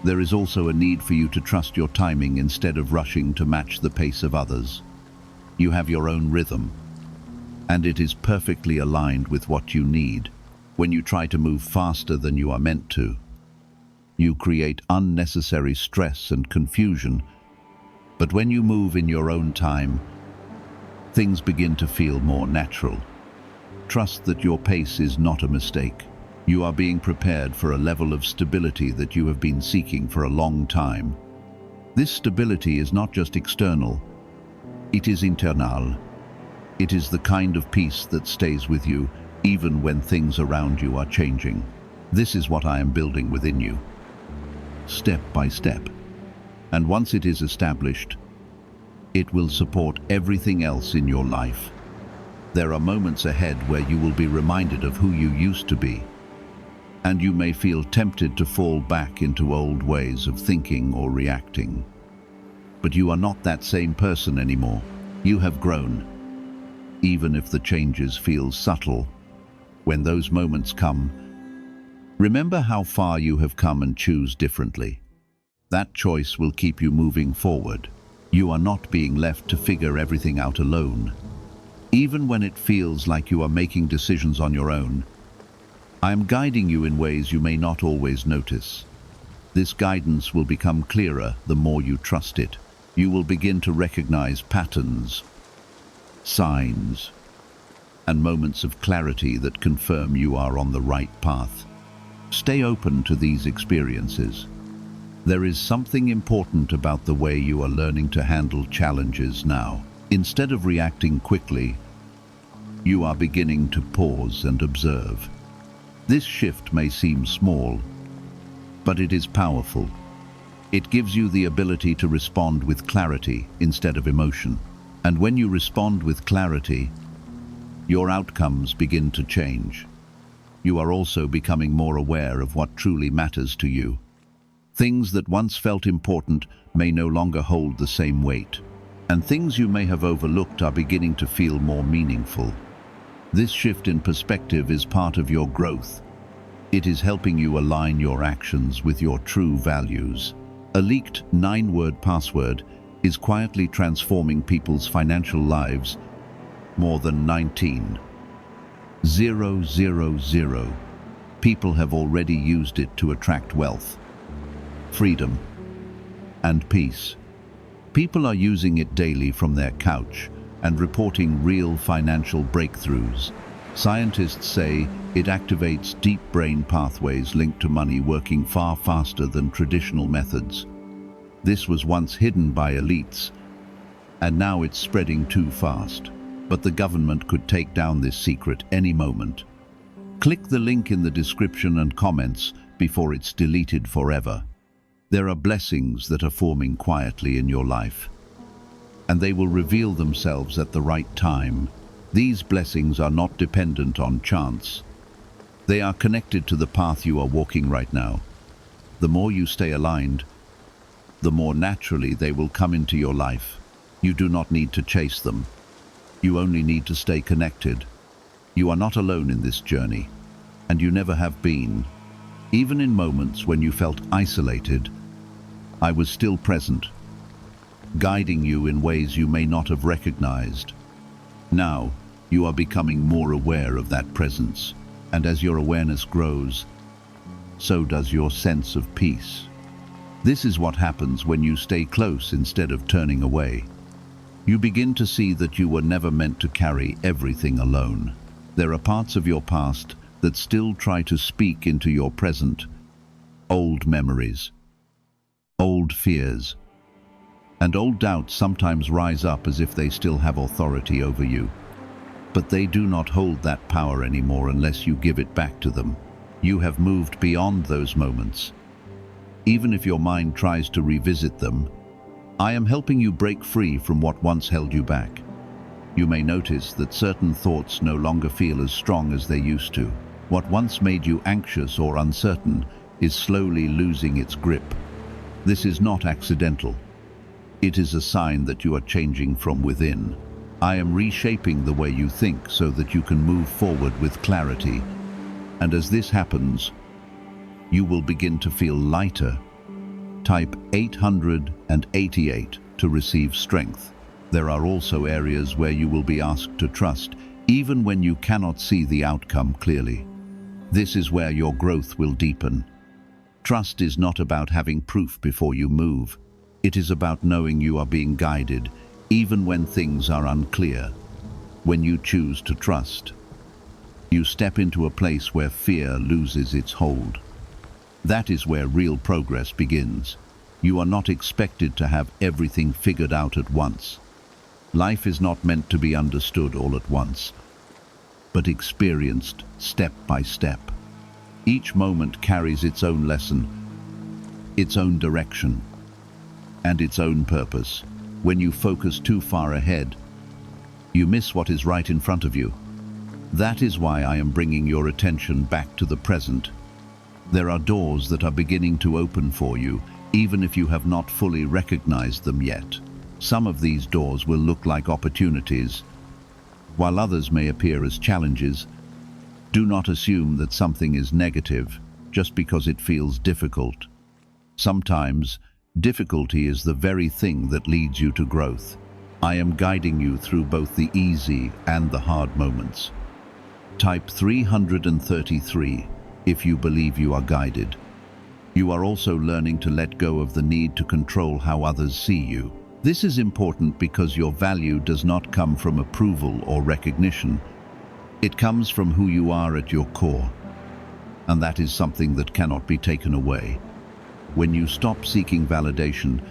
There is also a need for you to trust your timing instead of rushing to match the pace of others. You have your own rhythm, and it is perfectly aligned with what you need. When you try to move faster than you are meant to, you create unnecessary stress and confusion. But when you move in your own time, things begin to feel more natural. Trust that your pace is not a mistake. You are being prepared for a level of stability that you have been seeking for a long time. This stability is not just external, it is internal. It is the kind of peace that stays with you even when things around you are changing. This is what I am building within you, step by step. And once it is established, it will support everything else in your life. There are moments ahead where you will be reminded of who you used to be, and you may feel tempted to fall back into old ways of thinking or reacting. But you are not that same person anymore. You have grown, even if the changes feel subtle. When those moments come, remember how far you have come and choose differently. That choice will keep you moving forward. You are not being left to figure everything out alone. Even when it feels like you are making decisions on your own, I am guiding you in ways you may not always notice. This guidance will become clearer the more you trust it. You will begin to recognize patterns, signs, and moments of clarity that confirm you are on the right path. Stay open to these experiences. There is something important about the way you are learning to handle challenges now. Instead of reacting quickly, you are beginning to pause and observe. This shift may seem small, but it is powerful. It gives you the ability to respond with clarity instead of emotion. And when you respond with clarity, your outcomes begin to change. You are also becoming more aware of what truly matters to you. Things that once felt important may no longer hold the same weight, and things you may have overlooked are beginning to feel more meaningful. This shift in perspective is part of your growth. It is helping you align your actions with your true values. A leaked 9-word password is quietly transforming people's financial lives. More than 19,000 people have already used it to attract wealth, freedom, and peace. People are using it daily from their couch and reporting real financial breakthroughs. Scientists say it activates deep brain pathways linked to money working far faster than traditional methods. This was once hidden by elites, and now it's spreading too fast. But the government could take down this secret any moment. Click the link in the description and comments before it's deleted forever. There are blessings that are forming quietly in your life, and they will reveal themselves at the right time. These blessings are not dependent on chance. They are connected to the path you are walking right now. The more you stay aligned, the more naturally they will come into your life. You do not need to chase them. You only need to stay connected. You are not alone in this journey, and you never have been. Even in moments when you felt isolated, I was still present, guiding you in ways you may not have recognized. Now, you are becoming more aware of that presence, and as your awareness grows, so does your sense of peace. This is what happens when you stay close instead of turning away. You begin to see that you were never meant to carry everything alone. There are parts of your past that still try to speak into your present. Old memories, old fears, and old doubts sometimes rise up as if they still have authority over you. But they do not hold that power anymore unless you give it back to them. You have moved beyond those moments. Even if your mind tries to revisit them, I am helping you break free from what once held you back. You may notice that certain thoughts no longer feel as strong as they used to. What once made you anxious or uncertain is slowly losing its grip. This is not accidental. It is a sign that you are changing from within. I am reshaping the way you think so that you can move forward with clarity, And as this happens, you will begin to feel lighter. Type 888 to receive strength. There are also areas where you will be asked to trust, even when you cannot see the outcome clearly. This is where your growth will deepen. Trust is not about having proof before you move. It is about knowing you are being guided, even when things are unclear. When you choose to trust, you step into a place where fear loses its hold. That is where real progress begins. You are not expected to have everything figured out at once. Life is not meant to be understood all at once, but experienced step by step. Each moment carries its own lesson, its own direction, and its own purpose. When you focus too far ahead, you miss what is right in front of you. That is why I am bringing your attention back to the present. There are doors that are beginning to open for you, even if you have not fully recognized them yet. Some of these doors will look like opportunities, while others may appear as challenges. Do not assume that something is negative just because it feels difficult. Sometimes, difficulty is the very thing that leads you to growth. I am guiding you through both the easy and the hard moments. Type 333 if you believe you are guided. You are also learning to let go of the need to control how others see you. This is important because your value does not come from approval or recognition. It comes from who you are at your core, and that is something that cannot be taken away. When you stop seeking validation,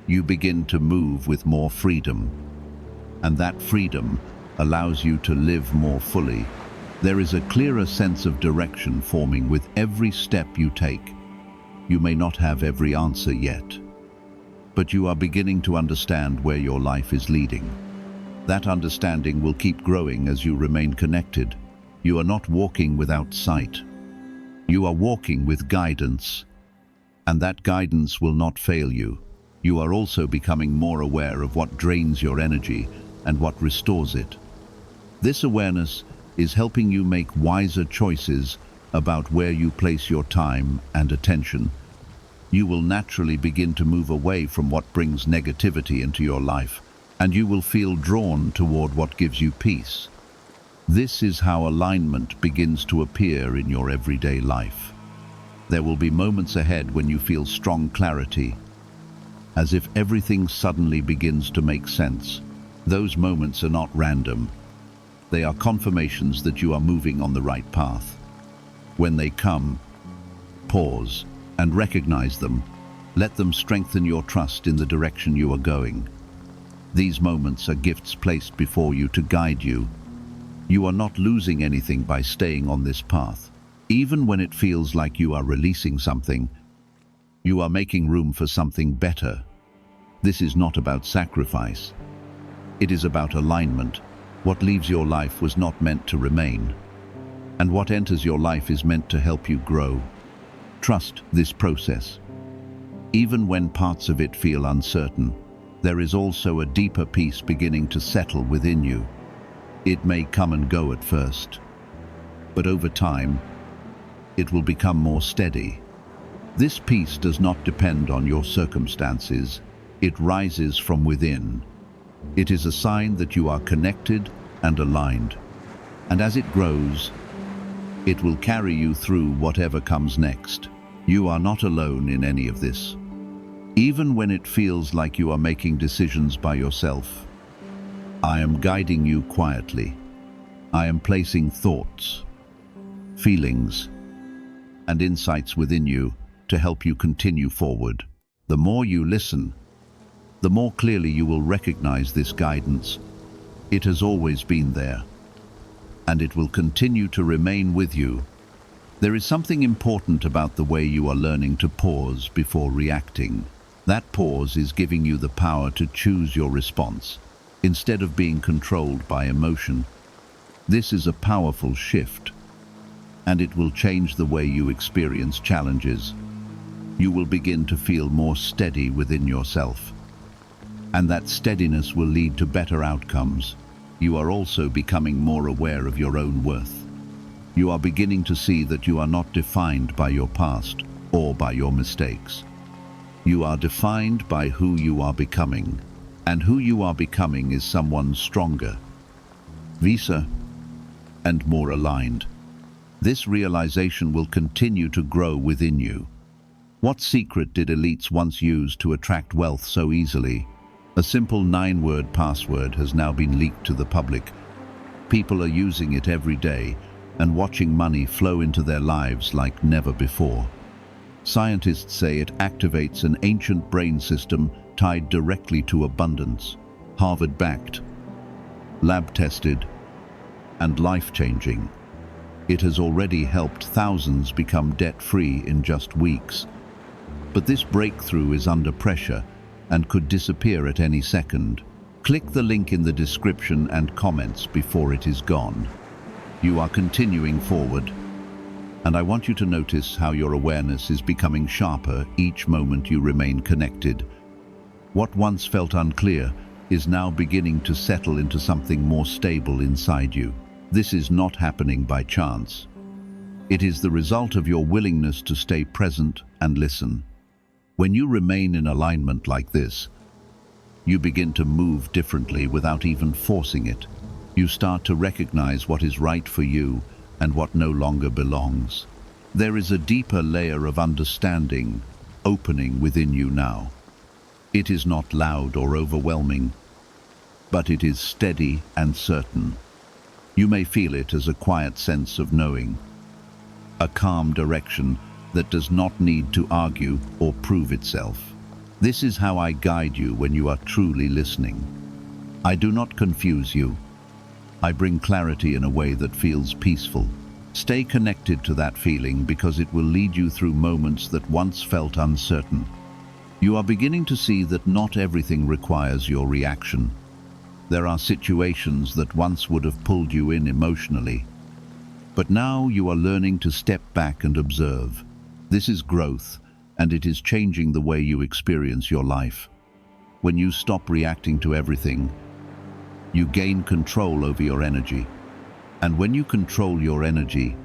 you begin to move with more freedom, and that freedom allows you to live more fully. There is a clearer sense of direction forming with every step you take. You may not have every answer yet, but you are beginning to understand where your life is leading. That understanding will keep growing as you remain connected. You are not walking without sight. You are walking with guidance, and that guidance will not fail you. You are also becoming more aware of what drains your energy and what restores it. This awareness is helping you make wiser choices about where you place your time and attention. You will naturally begin to move away from what brings negativity into your life, and you will feel drawn toward what gives you peace. This is how alignment begins to appear in your everyday life. There will be moments ahead when you feel strong clarity, as if everything suddenly begins to make sense. Those moments are not random. They are confirmations that you are moving on the right path. When they come, pause and recognize them. Let them strengthen your trust in the direction you are going. These moments are gifts placed before you to guide you. You are not losing anything by staying on this path. Even when it feels like you are releasing something, you are making room for something better. This is not about sacrifice. It is about alignment. What leaves your life was not meant to remain, and what enters your life is meant to help you grow. Trust this process. Even when parts of it feel uncertain, there is also a deeper peace beginning to settle within you. It may come and go at first, but over time, it will become more steady. This peace does not depend on your circumstances. It rises from within. It is a sign that you are connected and aligned, and as it grows, it will carry you through whatever comes next. You are not alone in any of this. Even when it feels like you are making decisions by yourself, I am guiding you quietly. I am placing thoughts, feelings, and insights within you to help you continue forward. The more you listen, the more clearly you will recognize this guidance. It has always been there, and it will continue to remain with you. There is something important about the way you are learning to pause before reacting. That pause is giving you the power to choose your response, instead of being controlled by emotion. This is a powerful shift, and it will change the way you experience challenges. You will begin to feel more steady within yourself, and that steadiness will lead to better outcomes. You are also becoming more aware of your own worth. You are beginning to see that you are not defined by your past or by your mistakes. You are defined by who you are becoming, and who you are becoming is someone stronger, wiser, and more aligned. This realization will continue to grow within you. What secret did elites once use to attract wealth so easily? A simple 9-word password has now been leaked to the public. People are using it every day and watching money flow into their lives like never before. Scientists say it activates an ancient brain system tied directly to abundance, Harvard-backed, lab-tested, and life-changing. It has already helped thousands become debt-free in just weeks. But this breakthrough is under pressure and could disappear at any second. Click the link in the description and comments before it is gone. You are continuing forward, and I want you to notice how your awareness is becoming sharper each moment you remain connected. What once felt unclear is now beginning to settle into something more stable inside you. This is not happening by chance. It is the result of your willingness to stay present and listen. When you remain in alignment like this, you begin to move differently without even forcing it. You start to recognize what is right for you and what no longer belongs. There is a deeper layer of understanding opening within you now. It is not loud or overwhelming, but it is steady and certain. You may feel it as a quiet sense of knowing, a calm direction that does not need to argue or prove itself. This is how I guide you when you are truly listening. I do not confuse you. I bring clarity in a way that feels peaceful. Stay connected to that feeling because it will lead you through moments that once felt uncertain. You are beginning to see that not everything requires your reaction. There are situations that once would have pulled you in emotionally, but now you are learning to step back and observe. This is growth, and it is changing the way you experience your life. When you stop reacting to everything, you gain control over your energy. And when you control your energy,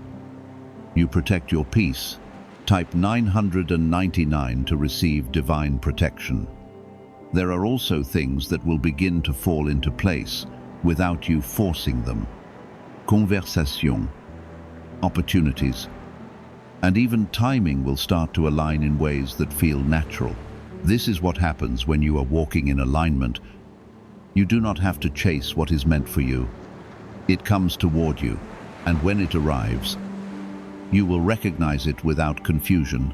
you protect your peace. Type 999 to receive divine protection. There are also things that will begin to fall into place without you forcing them. Conversation, opportunities, and even timing will start to align in ways that feel natural. This is what happens when you are walking in alignment. You do not have to chase what is meant for you. It comes toward you, and when it arrives, you will recognize it without confusion.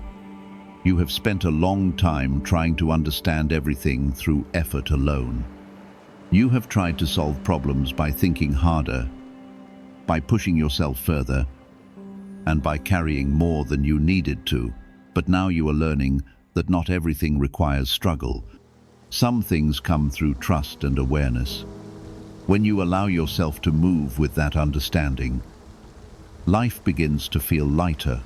You have spent a long time trying to understand everything through effort alone. You have tried to solve problems by thinking harder, by pushing yourself further, and by carrying more than you needed to. But now you are learning that not everything requires struggle. Some things come through trust and awareness. When you allow yourself to move with that understanding, life begins to feel lighter.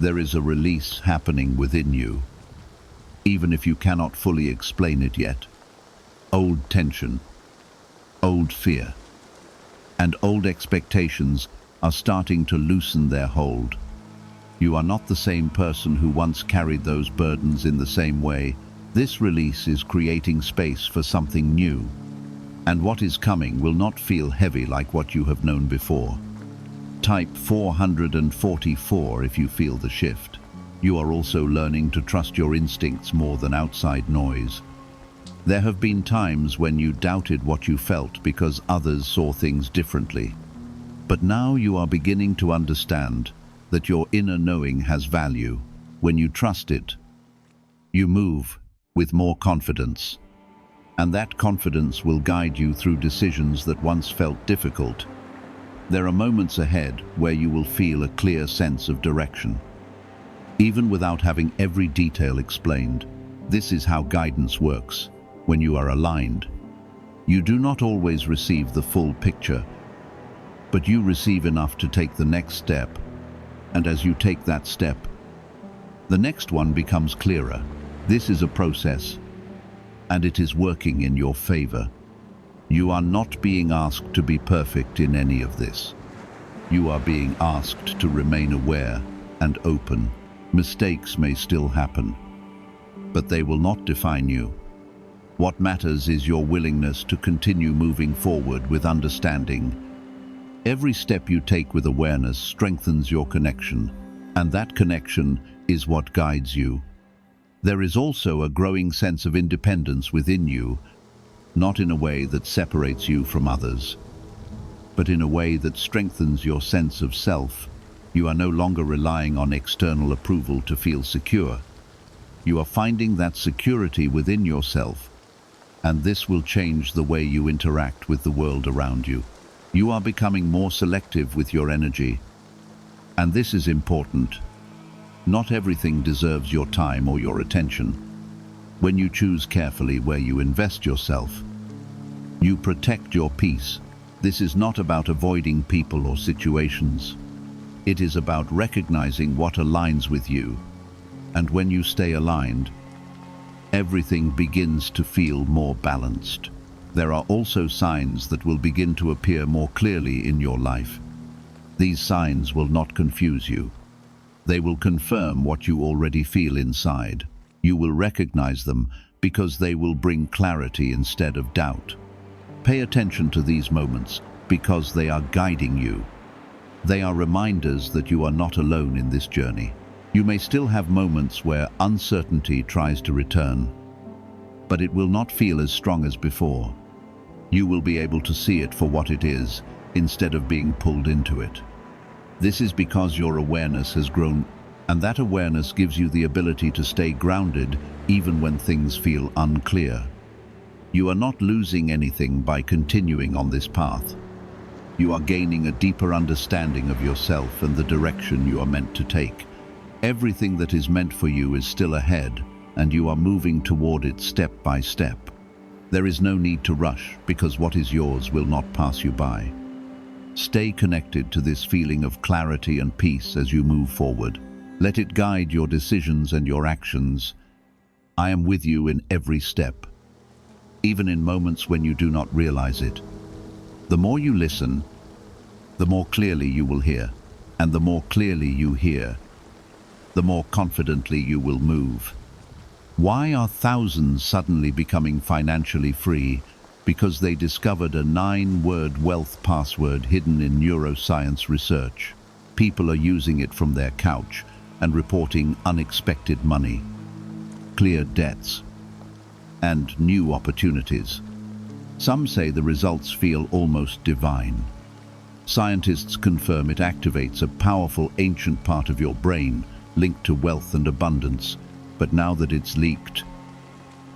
There is a release happening within you, even if you cannot fully explain it yet. Old tension, old fear, and old expectations are starting to loosen their hold. You are not the same person who once carried those burdens in the same way. This release is creating space for something new, and what is coming will not feel heavy like what you have known before. Type 444 if you feel the shift. You are also learning to trust your instincts more than outside noise. There have been times when you doubted what you felt because others saw things differently. But now you are beginning to understand that your inner knowing has value. When you trust it, you move with more confidence. And that confidence will guide you through decisions that once felt difficult. There are moments ahead where you will feel a clear sense of direction. Even without having every detail explained, this is how guidance works. When you are aligned, you do not always receive the full picture, but you receive enough to take the next step. And as you take that step, the next one becomes clearer. This is a process, and it is working in your favor. You are not being asked to be perfect in any of this. You are being asked to remain aware and open. Mistakes may still happen, but they will not define you. What matters is your willingness to continue moving forward with understanding. Every step you take with awareness strengthens your connection, and that connection is what guides you. There is also a growing sense of independence within you, not in a way that separates you from others, but in a way that strengthens your sense of self. You are no longer relying on external approval to feel secure. You are finding that security within yourself, and this will change the way you interact with the world around you. You are becoming more selective with your energy, and this is important. Not everything deserves your time or your attention. When you choose carefully where you invest yourself, you protect your peace. This is not about avoiding people or situations. It is about recognizing what aligns with you. And when you stay aligned, everything begins to feel more balanced. There are also signs that will begin to appear more clearly in your life. These signs will not confuse you. They will confirm what you already feel inside. You will recognize them because they will bring clarity instead of doubt. Pay attention to these moments because they are guiding you. They are reminders that you are not alone in this journey. You may still have moments where uncertainty tries to return, but it will not feel as strong as before. You will be able to see it for what it is, instead of being pulled into it. This is because your awareness has grown, and that awareness gives you the ability to stay grounded even when things feel unclear. You are not losing anything by continuing on this path. You are gaining a deeper understanding of yourself and the direction you are meant to take. Everything that is meant for you is still ahead, and you are moving toward it step by step. There is no need to rush, because what is yours will not pass you by. Stay connected to this feeling of clarity and peace as you move forward. Let it guide your decisions and your actions. I am with you in every step, even in moments when you do not realize it. The more you listen, the more clearly you will hear, and the more clearly you hear, the more confidently you will move. Why are thousands suddenly becoming financially free? Because they discovered a 9-word wealth password hidden in neuroscience research. People are using it from their couch and reporting unexpected money, cleared debts, and new opportunities. Some say the results feel almost divine. Scientists confirm it activates a powerful ancient part of your brain linked to wealth and abundance, but now that it's leaked,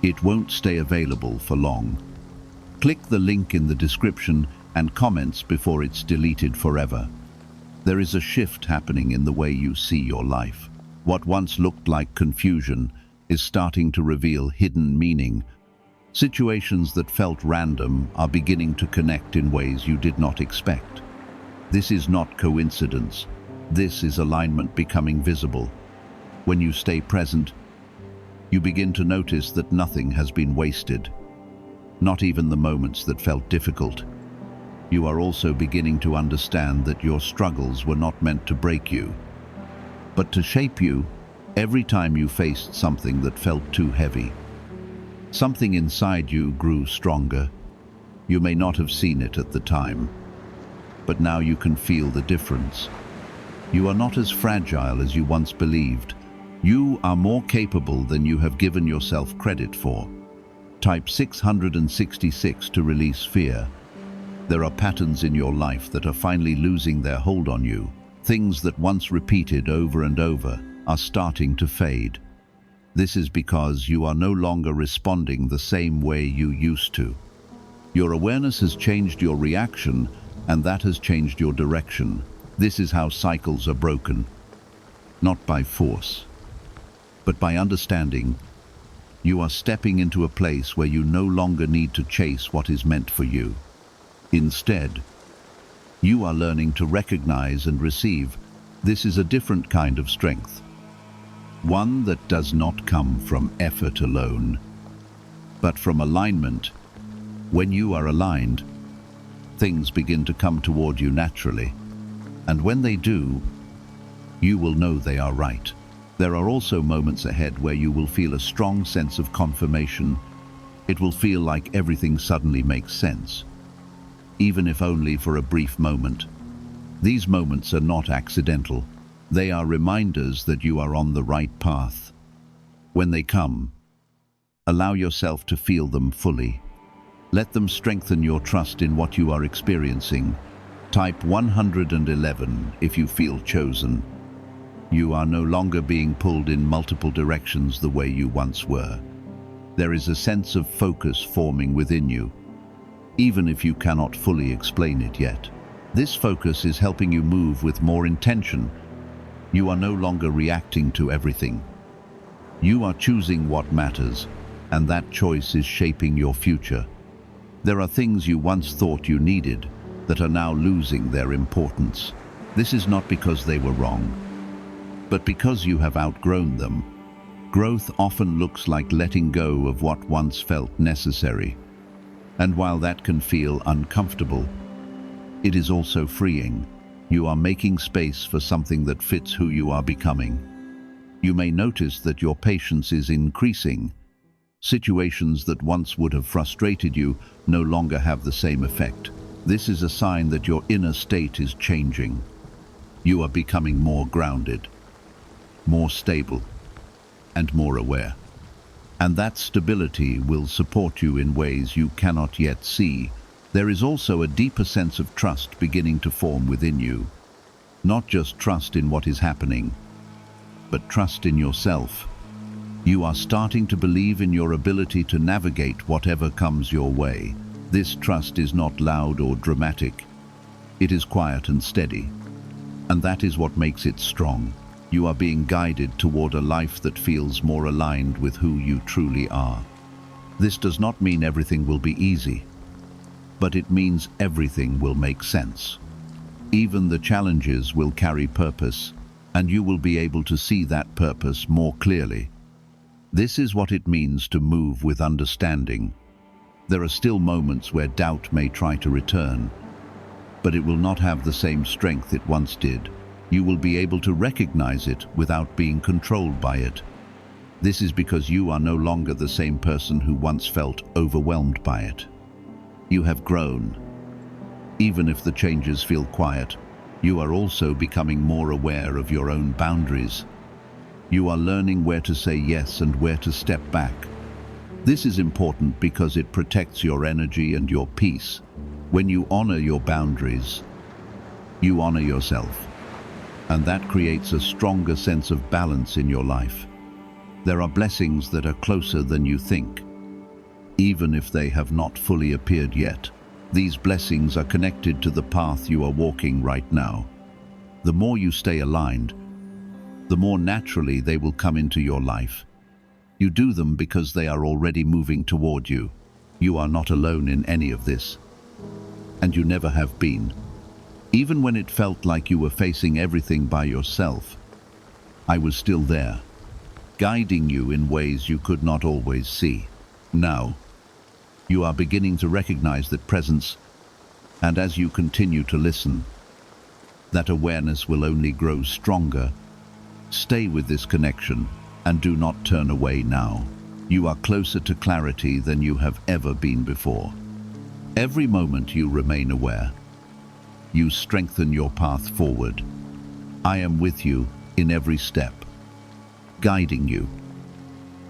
it won't stay available for long. Click the link in the description and comments before it's deleted forever. There is a shift happening in the way you see your life. What once looked like confusion is starting to reveal hidden meaning. Situations that felt random are beginning to connect in ways you did not expect. This is not coincidence. This is alignment becoming visible. When you stay present, you begin to notice that nothing has been wasted, not even the moments that felt difficult. You are also beginning to understand that your struggles were not meant to break you, but to shape you. Every time you faced something that felt too heavy, something inside you grew stronger. You may not have seen it at the time, but now you can feel the difference. You are not as fragile as you once believed. You are more capable than you have given yourself credit for. Type 666 to release fear. There are patterns in your life that are finally losing their hold on you. Things that once repeated over and over are starting to fade. This is because you are no longer responding the same way you used to. Your awareness has changed your reaction, and that has changed your direction. This is how cycles are broken, not by force, but by understanding. You are stepping into a place where you no longer need to chase what is meant for you. Instead, you are learning to recognize and receive. This is a different kind of strength, one that does not come from effort alone, but from alignment. When you are aligned, things begin to come toward you naturally, And when they do, you will know they are right. There are also moments ahead where you will feel a strong sense of confirmation. It will feel like everything suddenly makes sense, even if only for a brief moment. These moments are not accidental. They are reminders that you are on the right path. When they come, allow yourself to feel them fully. Let them strengthen your trust in what you are experiencing. Type 111 if you feel chosen. You are no longer being pulled in multiple directions the way you once were. There is a sense of focus forming within you, even if you cannot fully explain it yet. This focus is helping you move with more intention. You are no longer reacting to everything. You are choosing what matters, and that choice is shaping your future. There are things you once thought you needed that are now losing their importance. This is not because they were wrong, but because you have outgrown them. Growth often looks like letting go of what once felt necessary. And while that can feel uncomfortable, it is also freeing. You are making space for something that fits who you are becoming. You may notice that your patience is increasing. Situations that once would have frustrated you no longer have the same effect. This is a sign that your inner state is changing. You are becoming more grounded, more stable, and more aware. And that stability will support you in ways you cannot yet see. There is also a deeper sense of trust beginning to form within you. Not just trust in what is happening, but trust in yourself. You are starting to believe in your ability to navigate whatever comes your way. This trust is not loud or dramatic. It is quiet and steady. And that is what makes it strong. You are being guided toward a life that feels more aligned with who you truly are. This does not mean everything will be easy, but it means everything will make sense. Even the challenges will carry purpose, and you will be able to see that purpose more clearly. This is what it means to move with understanding. There are still moments where doubt may try to return, but it will not have the same strength it once did. You will be able to recognize it without being controlled by it. This is because you are no longer the same person who once felt overwhelmed by it. You have grown. Even if the changes feel quiet, you are also becoming more aware of your own boundaries. You are learning where to say yes and where to step back. This is important because it protects your energy and your peace. When you honor your boundaries, you honor yourself. And that creates a stronger sense of balance in your life. There are blessings that are closer than you think, even if they have not fully appeared yet. These blessings are connected to the path you are walking right now. The more you stay aligned, the more naturally they will come into your life. You do them because they are already moving toward you. You are not alone in any of this, and you never have been. Even when it felt like you were facing everything by yourself, I was still there, guiding you in ways you could not always see. Now, you are beginning to recognize that presence, and as you continue to listen, that awareness will only grow stronger. Stay with this connection and do not turn away now. You are closer to clarity than you have ever been before. Every moment you remain aware, you strengthen your path forward. I am with you in every step, guiding you,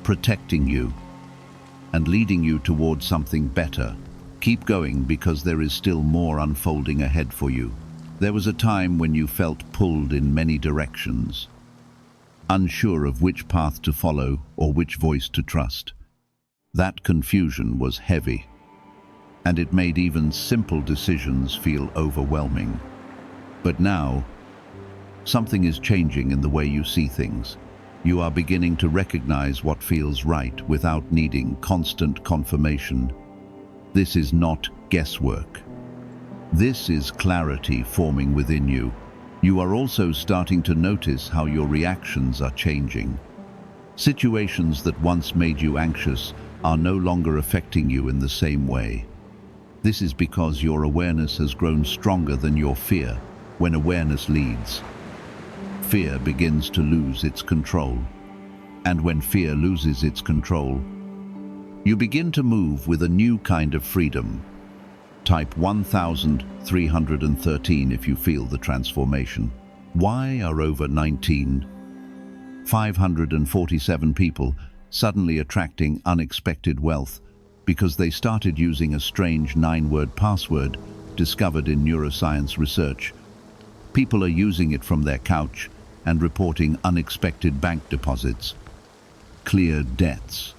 protecting you, and leading you towards something better. Keep going because there is still more unfolding ahead for you. There was a time when you felt pulled in many directions, unsure of which path to follow or which voice to trust. That confusion was heavy, and it made even simple decisions feel overwhelming. But now, something is changing in the way you see things. You are beginning to recognize what feels right without needing constant confirmation. This is not guesswork. This is clarity forming within you. You are also starting to notice how your reactions are changing. Situations that once made you anxious are no longer affecting you in the same way. This is because your awareness has grown stronger than your fear. When awareness leads, fear begins to lose its control. And when fear loses its control, you begin to move with a new kind of freedom. Type 1313 if you feel the transformation. Why are over 19,547 people suddenly attracting unexpected wealth? Because they started using a strange 9-word password discovered in neuroscience research. People are using it from their couch and reporting unexpected bank deposits, cleared debts,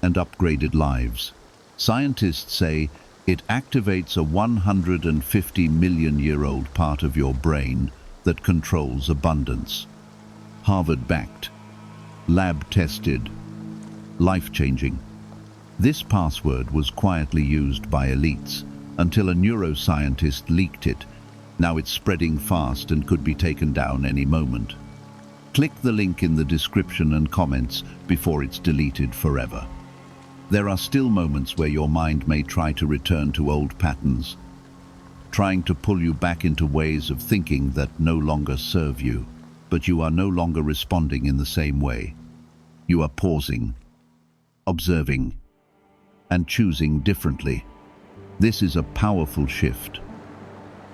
and upgraded lives. Scientists say it activates a 150 million-year-old part of your brain that controls abundance. Harvard-backed, lab-tested, life-changing. This password was quietly used by elites until a neuroscientist leaked it. Now it's spreading fast and could be taken down any moment. Click the link in the description and comments before it's deleted forever. There are still moments where your mind may try to return to old patterns, trying to pull you back into ways of thinking that no longer serve you. But you are no longer responding in the same way. You are pausing, observing, and choosing differently. This is a powerful shift,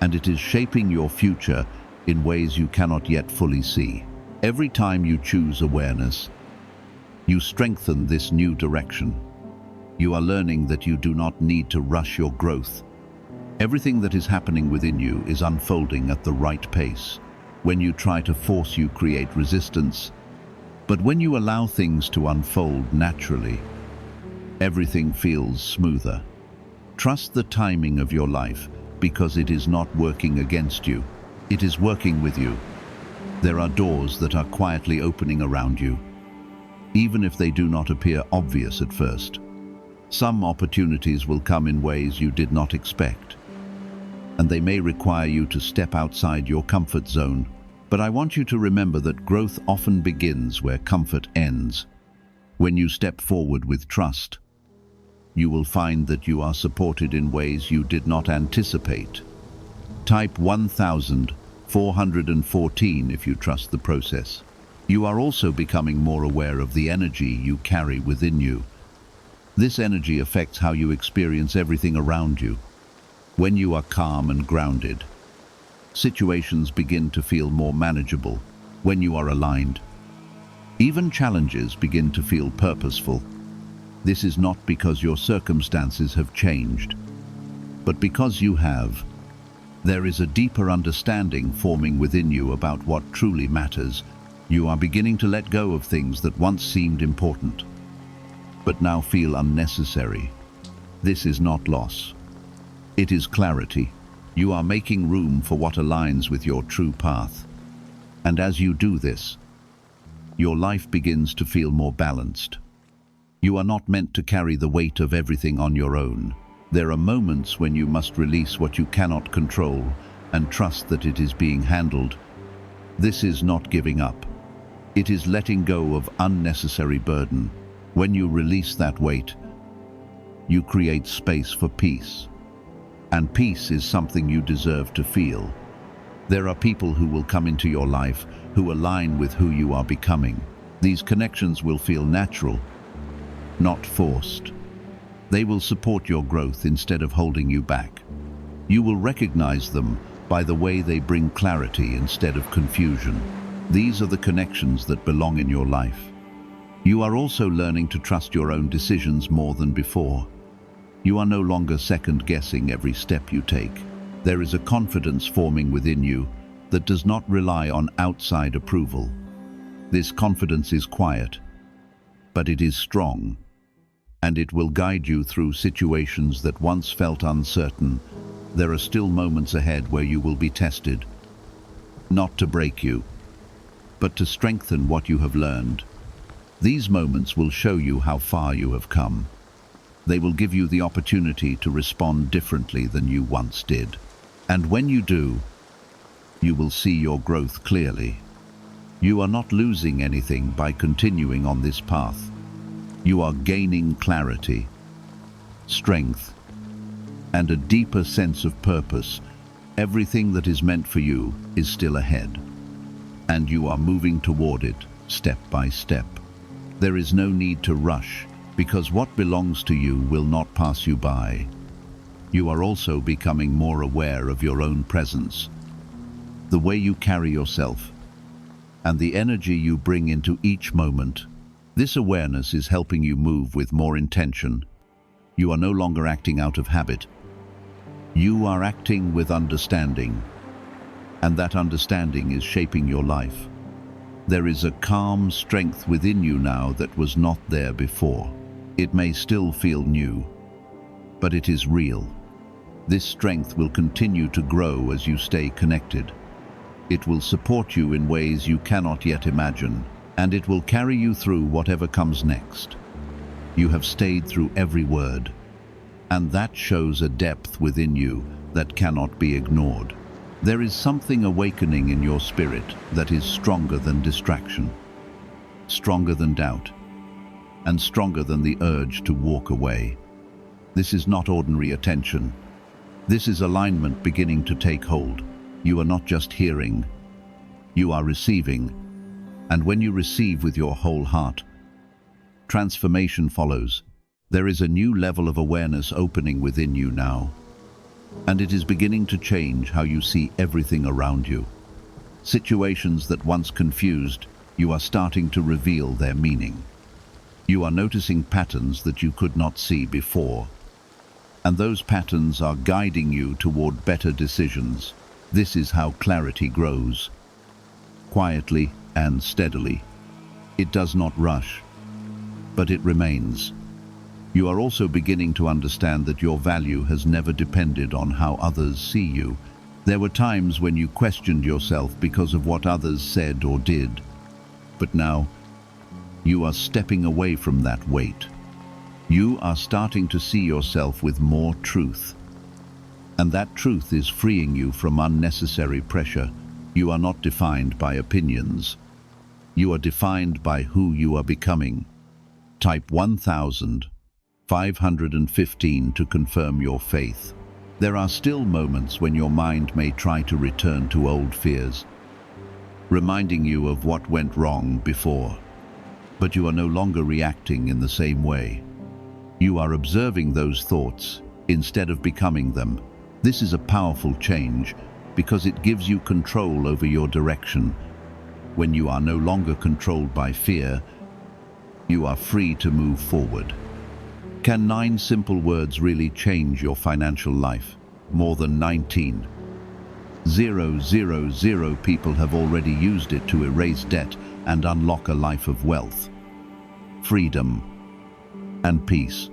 and it is shaping your future in ways you cannot yet fully see. Every time you choose awareness, you strengthen this new direction. You are learning that you do not need to rush your growth. Everything that is happening within you is unfolding at the right pace. When you try to force, you create resistance. But when you allow things to unfold naturally, everything feels smoother. Trust the timing of your life, because it is not working against you. It is working with you. There are doors that are quietly opening around you, even if they do not appear obvious at first. Some opportunities will come in ways you did not expect, and they may require you to step outside your comfort zone. But I want you to remember that growth often begins where comfort ends. When you step forward with trust, you will find that you are supported in ways you did not anticipate. Type 1414 if you trust the process. You are also becoming more aware of the energy you carry within you. This energy affects how you experience everything around you. When you are calm and grounded, situations begin to feel more manageable. When you are aligned, even challenges begin to feel purposeful. This is not because your circumstances have changed, but because you have. There is a deeper understanding forming within you about what truly matters. You are beginning to let go of things that once seemed important, but now feel unnecessary. This is not loss. It is clarity. You are making room for what aligns with your true path. And as you do this, your life begins to feel more balanced. You are not meant to carry the weight of everything on your own. There are moments when you must release what you cannot control and trust that it is being handled. This is not giving up. It is letting go of unnecessary burden. When you release that weight, you create space for peace. And peace is something you deserve to feel. There are people who will come into your life who align with who you are becoming. These connections will feel natural, not forced. They will support your growth instead of holding you back. You will recognize them by the way they bring clarity instead of confusion. These are the connections that belong in your life. You are also learning to trust your own decisions more than before. You are no longer second-guessing every step you take. There is a confidence forming within you that does not rely on outside approval. This confidence is quiet, but it is strong, and it will guide you through situations that once felt uncertain. There are still moments ahead where you will be tested, not to break you, but to strengthen what you have learned. These moments will show you how far you have come. They will give you the opportunity to respond differently than you once did. And when you do, you will see your growth clearly. You are not losing anything by continuing on this path. You are gaining clarity, strength, and a deeper sense of purpose Everything that is meant for you is still ahead, and you are moving toward it step by step. There is no need to rush, because what belongs to you will not pass you by. You are also becoming more aware of your own presence, the way you carry yourself, and the energy you bring into each moment. This awareness is helping you move with more intention. You are no longer acting out of habit. You are acting with understanding, and that understanding is shaping your life. There is a calm strength within you now that was not there before. It may still feel new, but it is real. This strength will continue to grow as you stay connected. It will support you in ways you cannot yet imagine, and it will carry you through whatever comes next. You have stayed through every word, and that shows a depth within you that cannot be ignored. There is something awakening in your spirit that is stronger than distraction, stronger than doubt, and stronger than the urge to walk away. This is not ordinary attention. This is alignment beginning to take hold. You are not just hearing, you are receiving. And when you receive with your whole heart, transformation follows. There is a new level of awareness opening within you now, and it is beginning to change how you see everything around you. Situations that once confused, you are starting to reveal their meaning. You are noticing patterns that you could not see before, and those patterns are guiding you toward better decisions. This is how clarity grows, quietly and steadily. It does not rush, but it remains. You are also beginning to understand that your value has never depended on how others see you. There were times when you questioned yourself because of what others said or did, but now you are stepping away from that weight. You are starting to see yourself with more truth, and that truth is freeing you from unnecessary pressure. You are not defined by opinions. You are defined by who you are becoming. Type 1515 to confirm your faith. There are still moments when your mind may try to return to old fears, reminding you of what went wrong before. But you are no longer reacting in the same way. You are observing those thoughts instead of becoming them. This is a powerful change because it gives you control over your direction. When you are no longer controlled by fear, you are free to move forward. Can 9 simple words really change your financial life? More than 19,000 people have already used it to erase debt and unlock a life of wealth, freedom, and peace.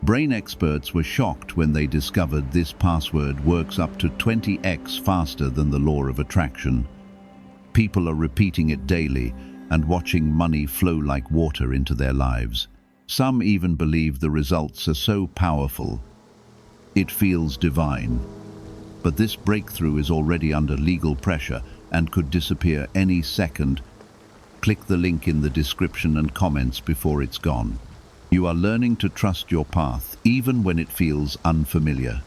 Brain experts were shocked when they discovered this password works up to 20x faster than the law of attraction. People are repeating it daily and watching money flow like water into their lives. Some even believe the results are so powerful, it feels divine. But this breakthrough is already under legal pressure and could disappear any second. Click the link in the description and comments before it's gone. You are learning to trust your path, even when it feels unfamiliar.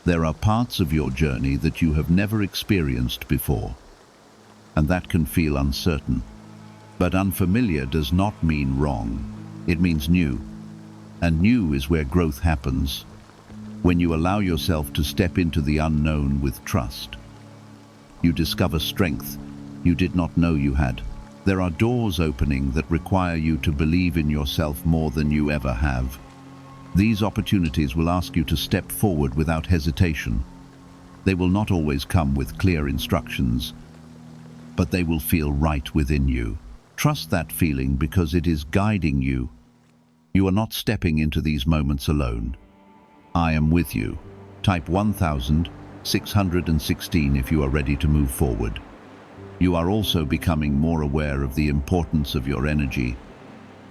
There are parts of your journey that you have never experienced before, and that can feel uncertain. But unfamiliar does not mean wrong. It means new, and new is where growth happens. When you allow yourself to step into the unknown with trust, you discover strength you did not know you had. There are doors opening that require you to believe in yourself more than you ever have. These opportunities will ask you to step forward without hesitation. They will not always come with clear instructions, but they will feel right within you. Trust that feeling because it is guiding you. You are not stepping into these moments alone. I am with you. Type 1616 if you are ready to move forward. You are also becoming more aware of the importance of your energy.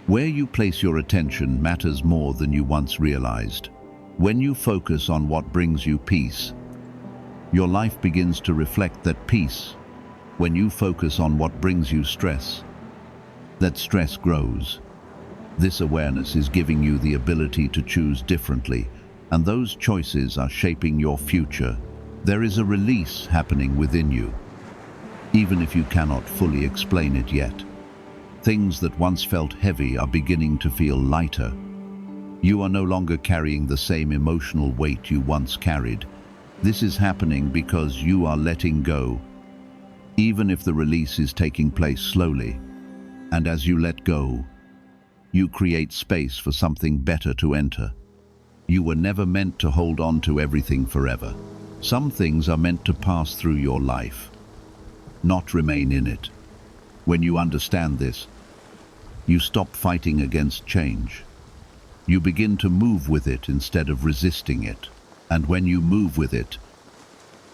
Where you place your attention matters more than you once realized. When you focus on what brings you peace, your life begins to reflect that peace. When you focus on what brings you stress, that stress grows. This awareness is giving you the ability to choose differently, and those choices are shaping your future. There is a release happening within you, even if you cannot fully explain it yet. Things that once felt heavy are beginning to feel lighter. You are no longer carrying the same emotional weight you once carried. This is happening because you are letting go, even if the release is taking place slowly. And as you let go, you create space for something better to enter. You were never meant to hold on to everything forever. Some things are meant to pass through your life, not remain in it. When you understand this, you stop fighting against change. You begin to move with it instead of resisting it. And when you move with it,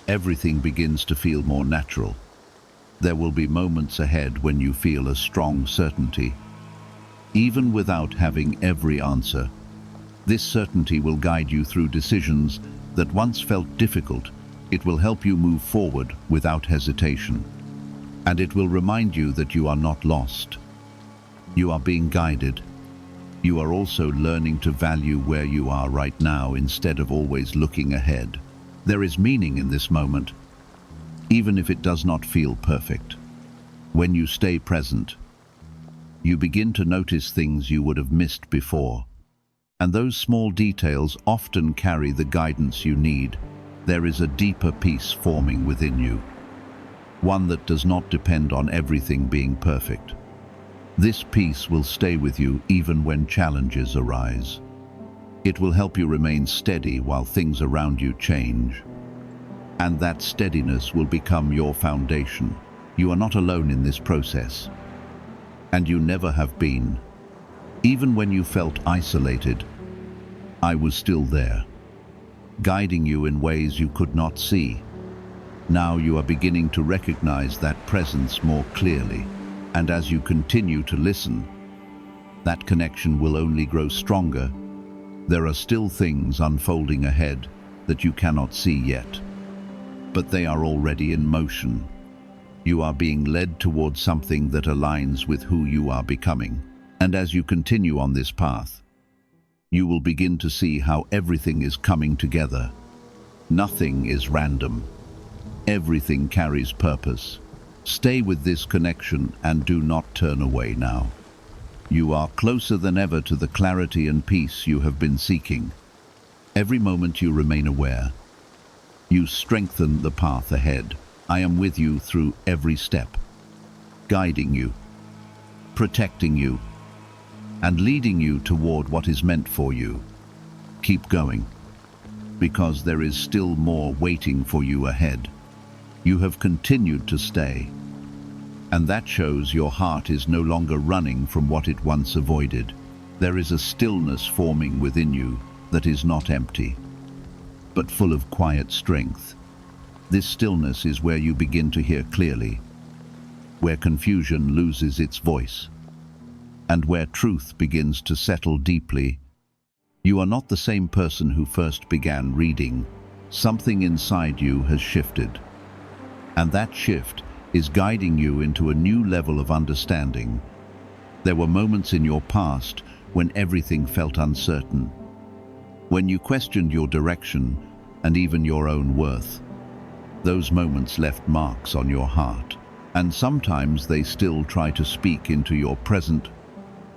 everything begins to feel more natural. There will be moments ahead when you feel a strong certainty. Even without having every answer, this certainty will guide you through decisions that once felt difficult. It will help you move forward without hesitation. And it will remind you that you are not lost. You are being guided. You are also learning to value where you are right now instead of always looking ahead. There is meaning in this moment, even if it does not feel perfect. When you stay present, you begin to notice things you would have missed before. And those small details often carry the guidance you need. There is a deeper peace forming within you, one that does not depend on everything being perfect. This peace will stay with you even when challenges arise. It will help you remain steady while things around you change. And that steadiness will become your foundation. You are not alone in this process. And you never have been. Even when you felt isolated, I was still there, guiding you in ways you could not see. Now you are beginning to recognize that presence more clearly. And as you continue to listen, that connection will only grow stronger. There are still things unfolding ahead that you cannot see yet, but they are already in motion. You are being led towards something that aligns with who you are becoming. And as you continue on this path, you will begin to see how everything is coming together. Nothing is random. Everything carries purpose. Stay with this connection and do not turn away now. You are closer than ever to the clarity and peace you have been seeking. Every moment you remain aware, you strengthen the path ahead. I am with you through every step, guiding you, protecting you, and leading you toward what is meant for you. Keep going, because there is still more waiting for you ahead. You have continued to stay, and that shows your heart is no longer running from what it once avoided. There is a stillness forming within you that is not empty, but full of quiet strength. This stillness is where you begin to hear clearly, where confusion loses its voice, and where truth begins to settle deeply. You are not the same person who first began reading. Something inside you has shifted, and that shift is guiding you into a new level of understanding. There were moments in your past when everything felt uncertain, when you questioned your direction and even your own worth. Those moments left marks on your heart, and sometimes they still try to speak into your present.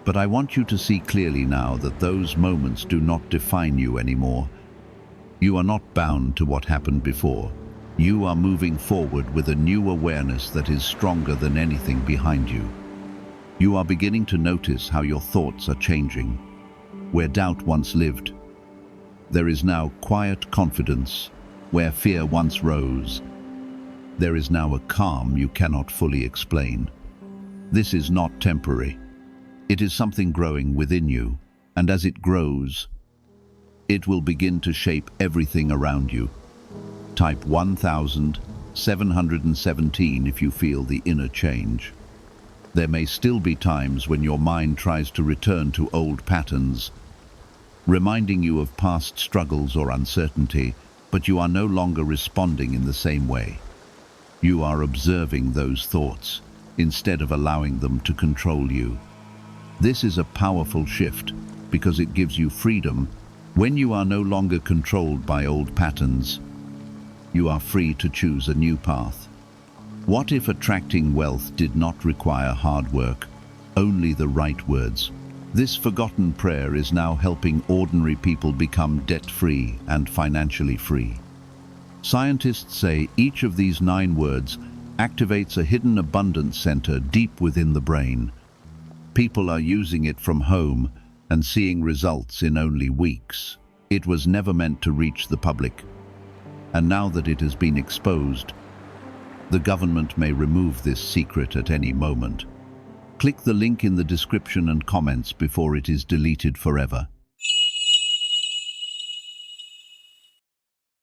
But I want you to see clearly now that those moments do not define you anymore. You are not bound to what happened before. You are moving forward with a new awareness that is stronger than anything behind you. You are beginning to notice how your thoughts are changing. Where doubt once lived, there is now quiet confidence. Where fear once rose, there is now a calm you cannot fully explain. This is not temporary. It is something growing within you, and as it grows, it will begin to shape everything around you. Type 1717 if you feel the inner change. There may still be times when your mind tries to return to old patterns, reminding you of past struggles or uncertainty, but you are no longer responding in the same way. You are observing those thoughts instead of allowing them to control you. This is a powerful shift because it gives you freedom. When you are no longer controlled by old patterns, You are free to choose a new path. What if attracting wealth did not require hard work, only the right words? This forgotten prayer is now helping ordinary people become debt-free and financially free. Scientists say each of these 9 words activates a hidden abundance center deep within the brain. People are using it from home and seeing results in only weeks. It was never meant to reach the public. And now that it has been exposed, the government may remove this secret at any moment. Click the link in the description and comments before it is deleted forever.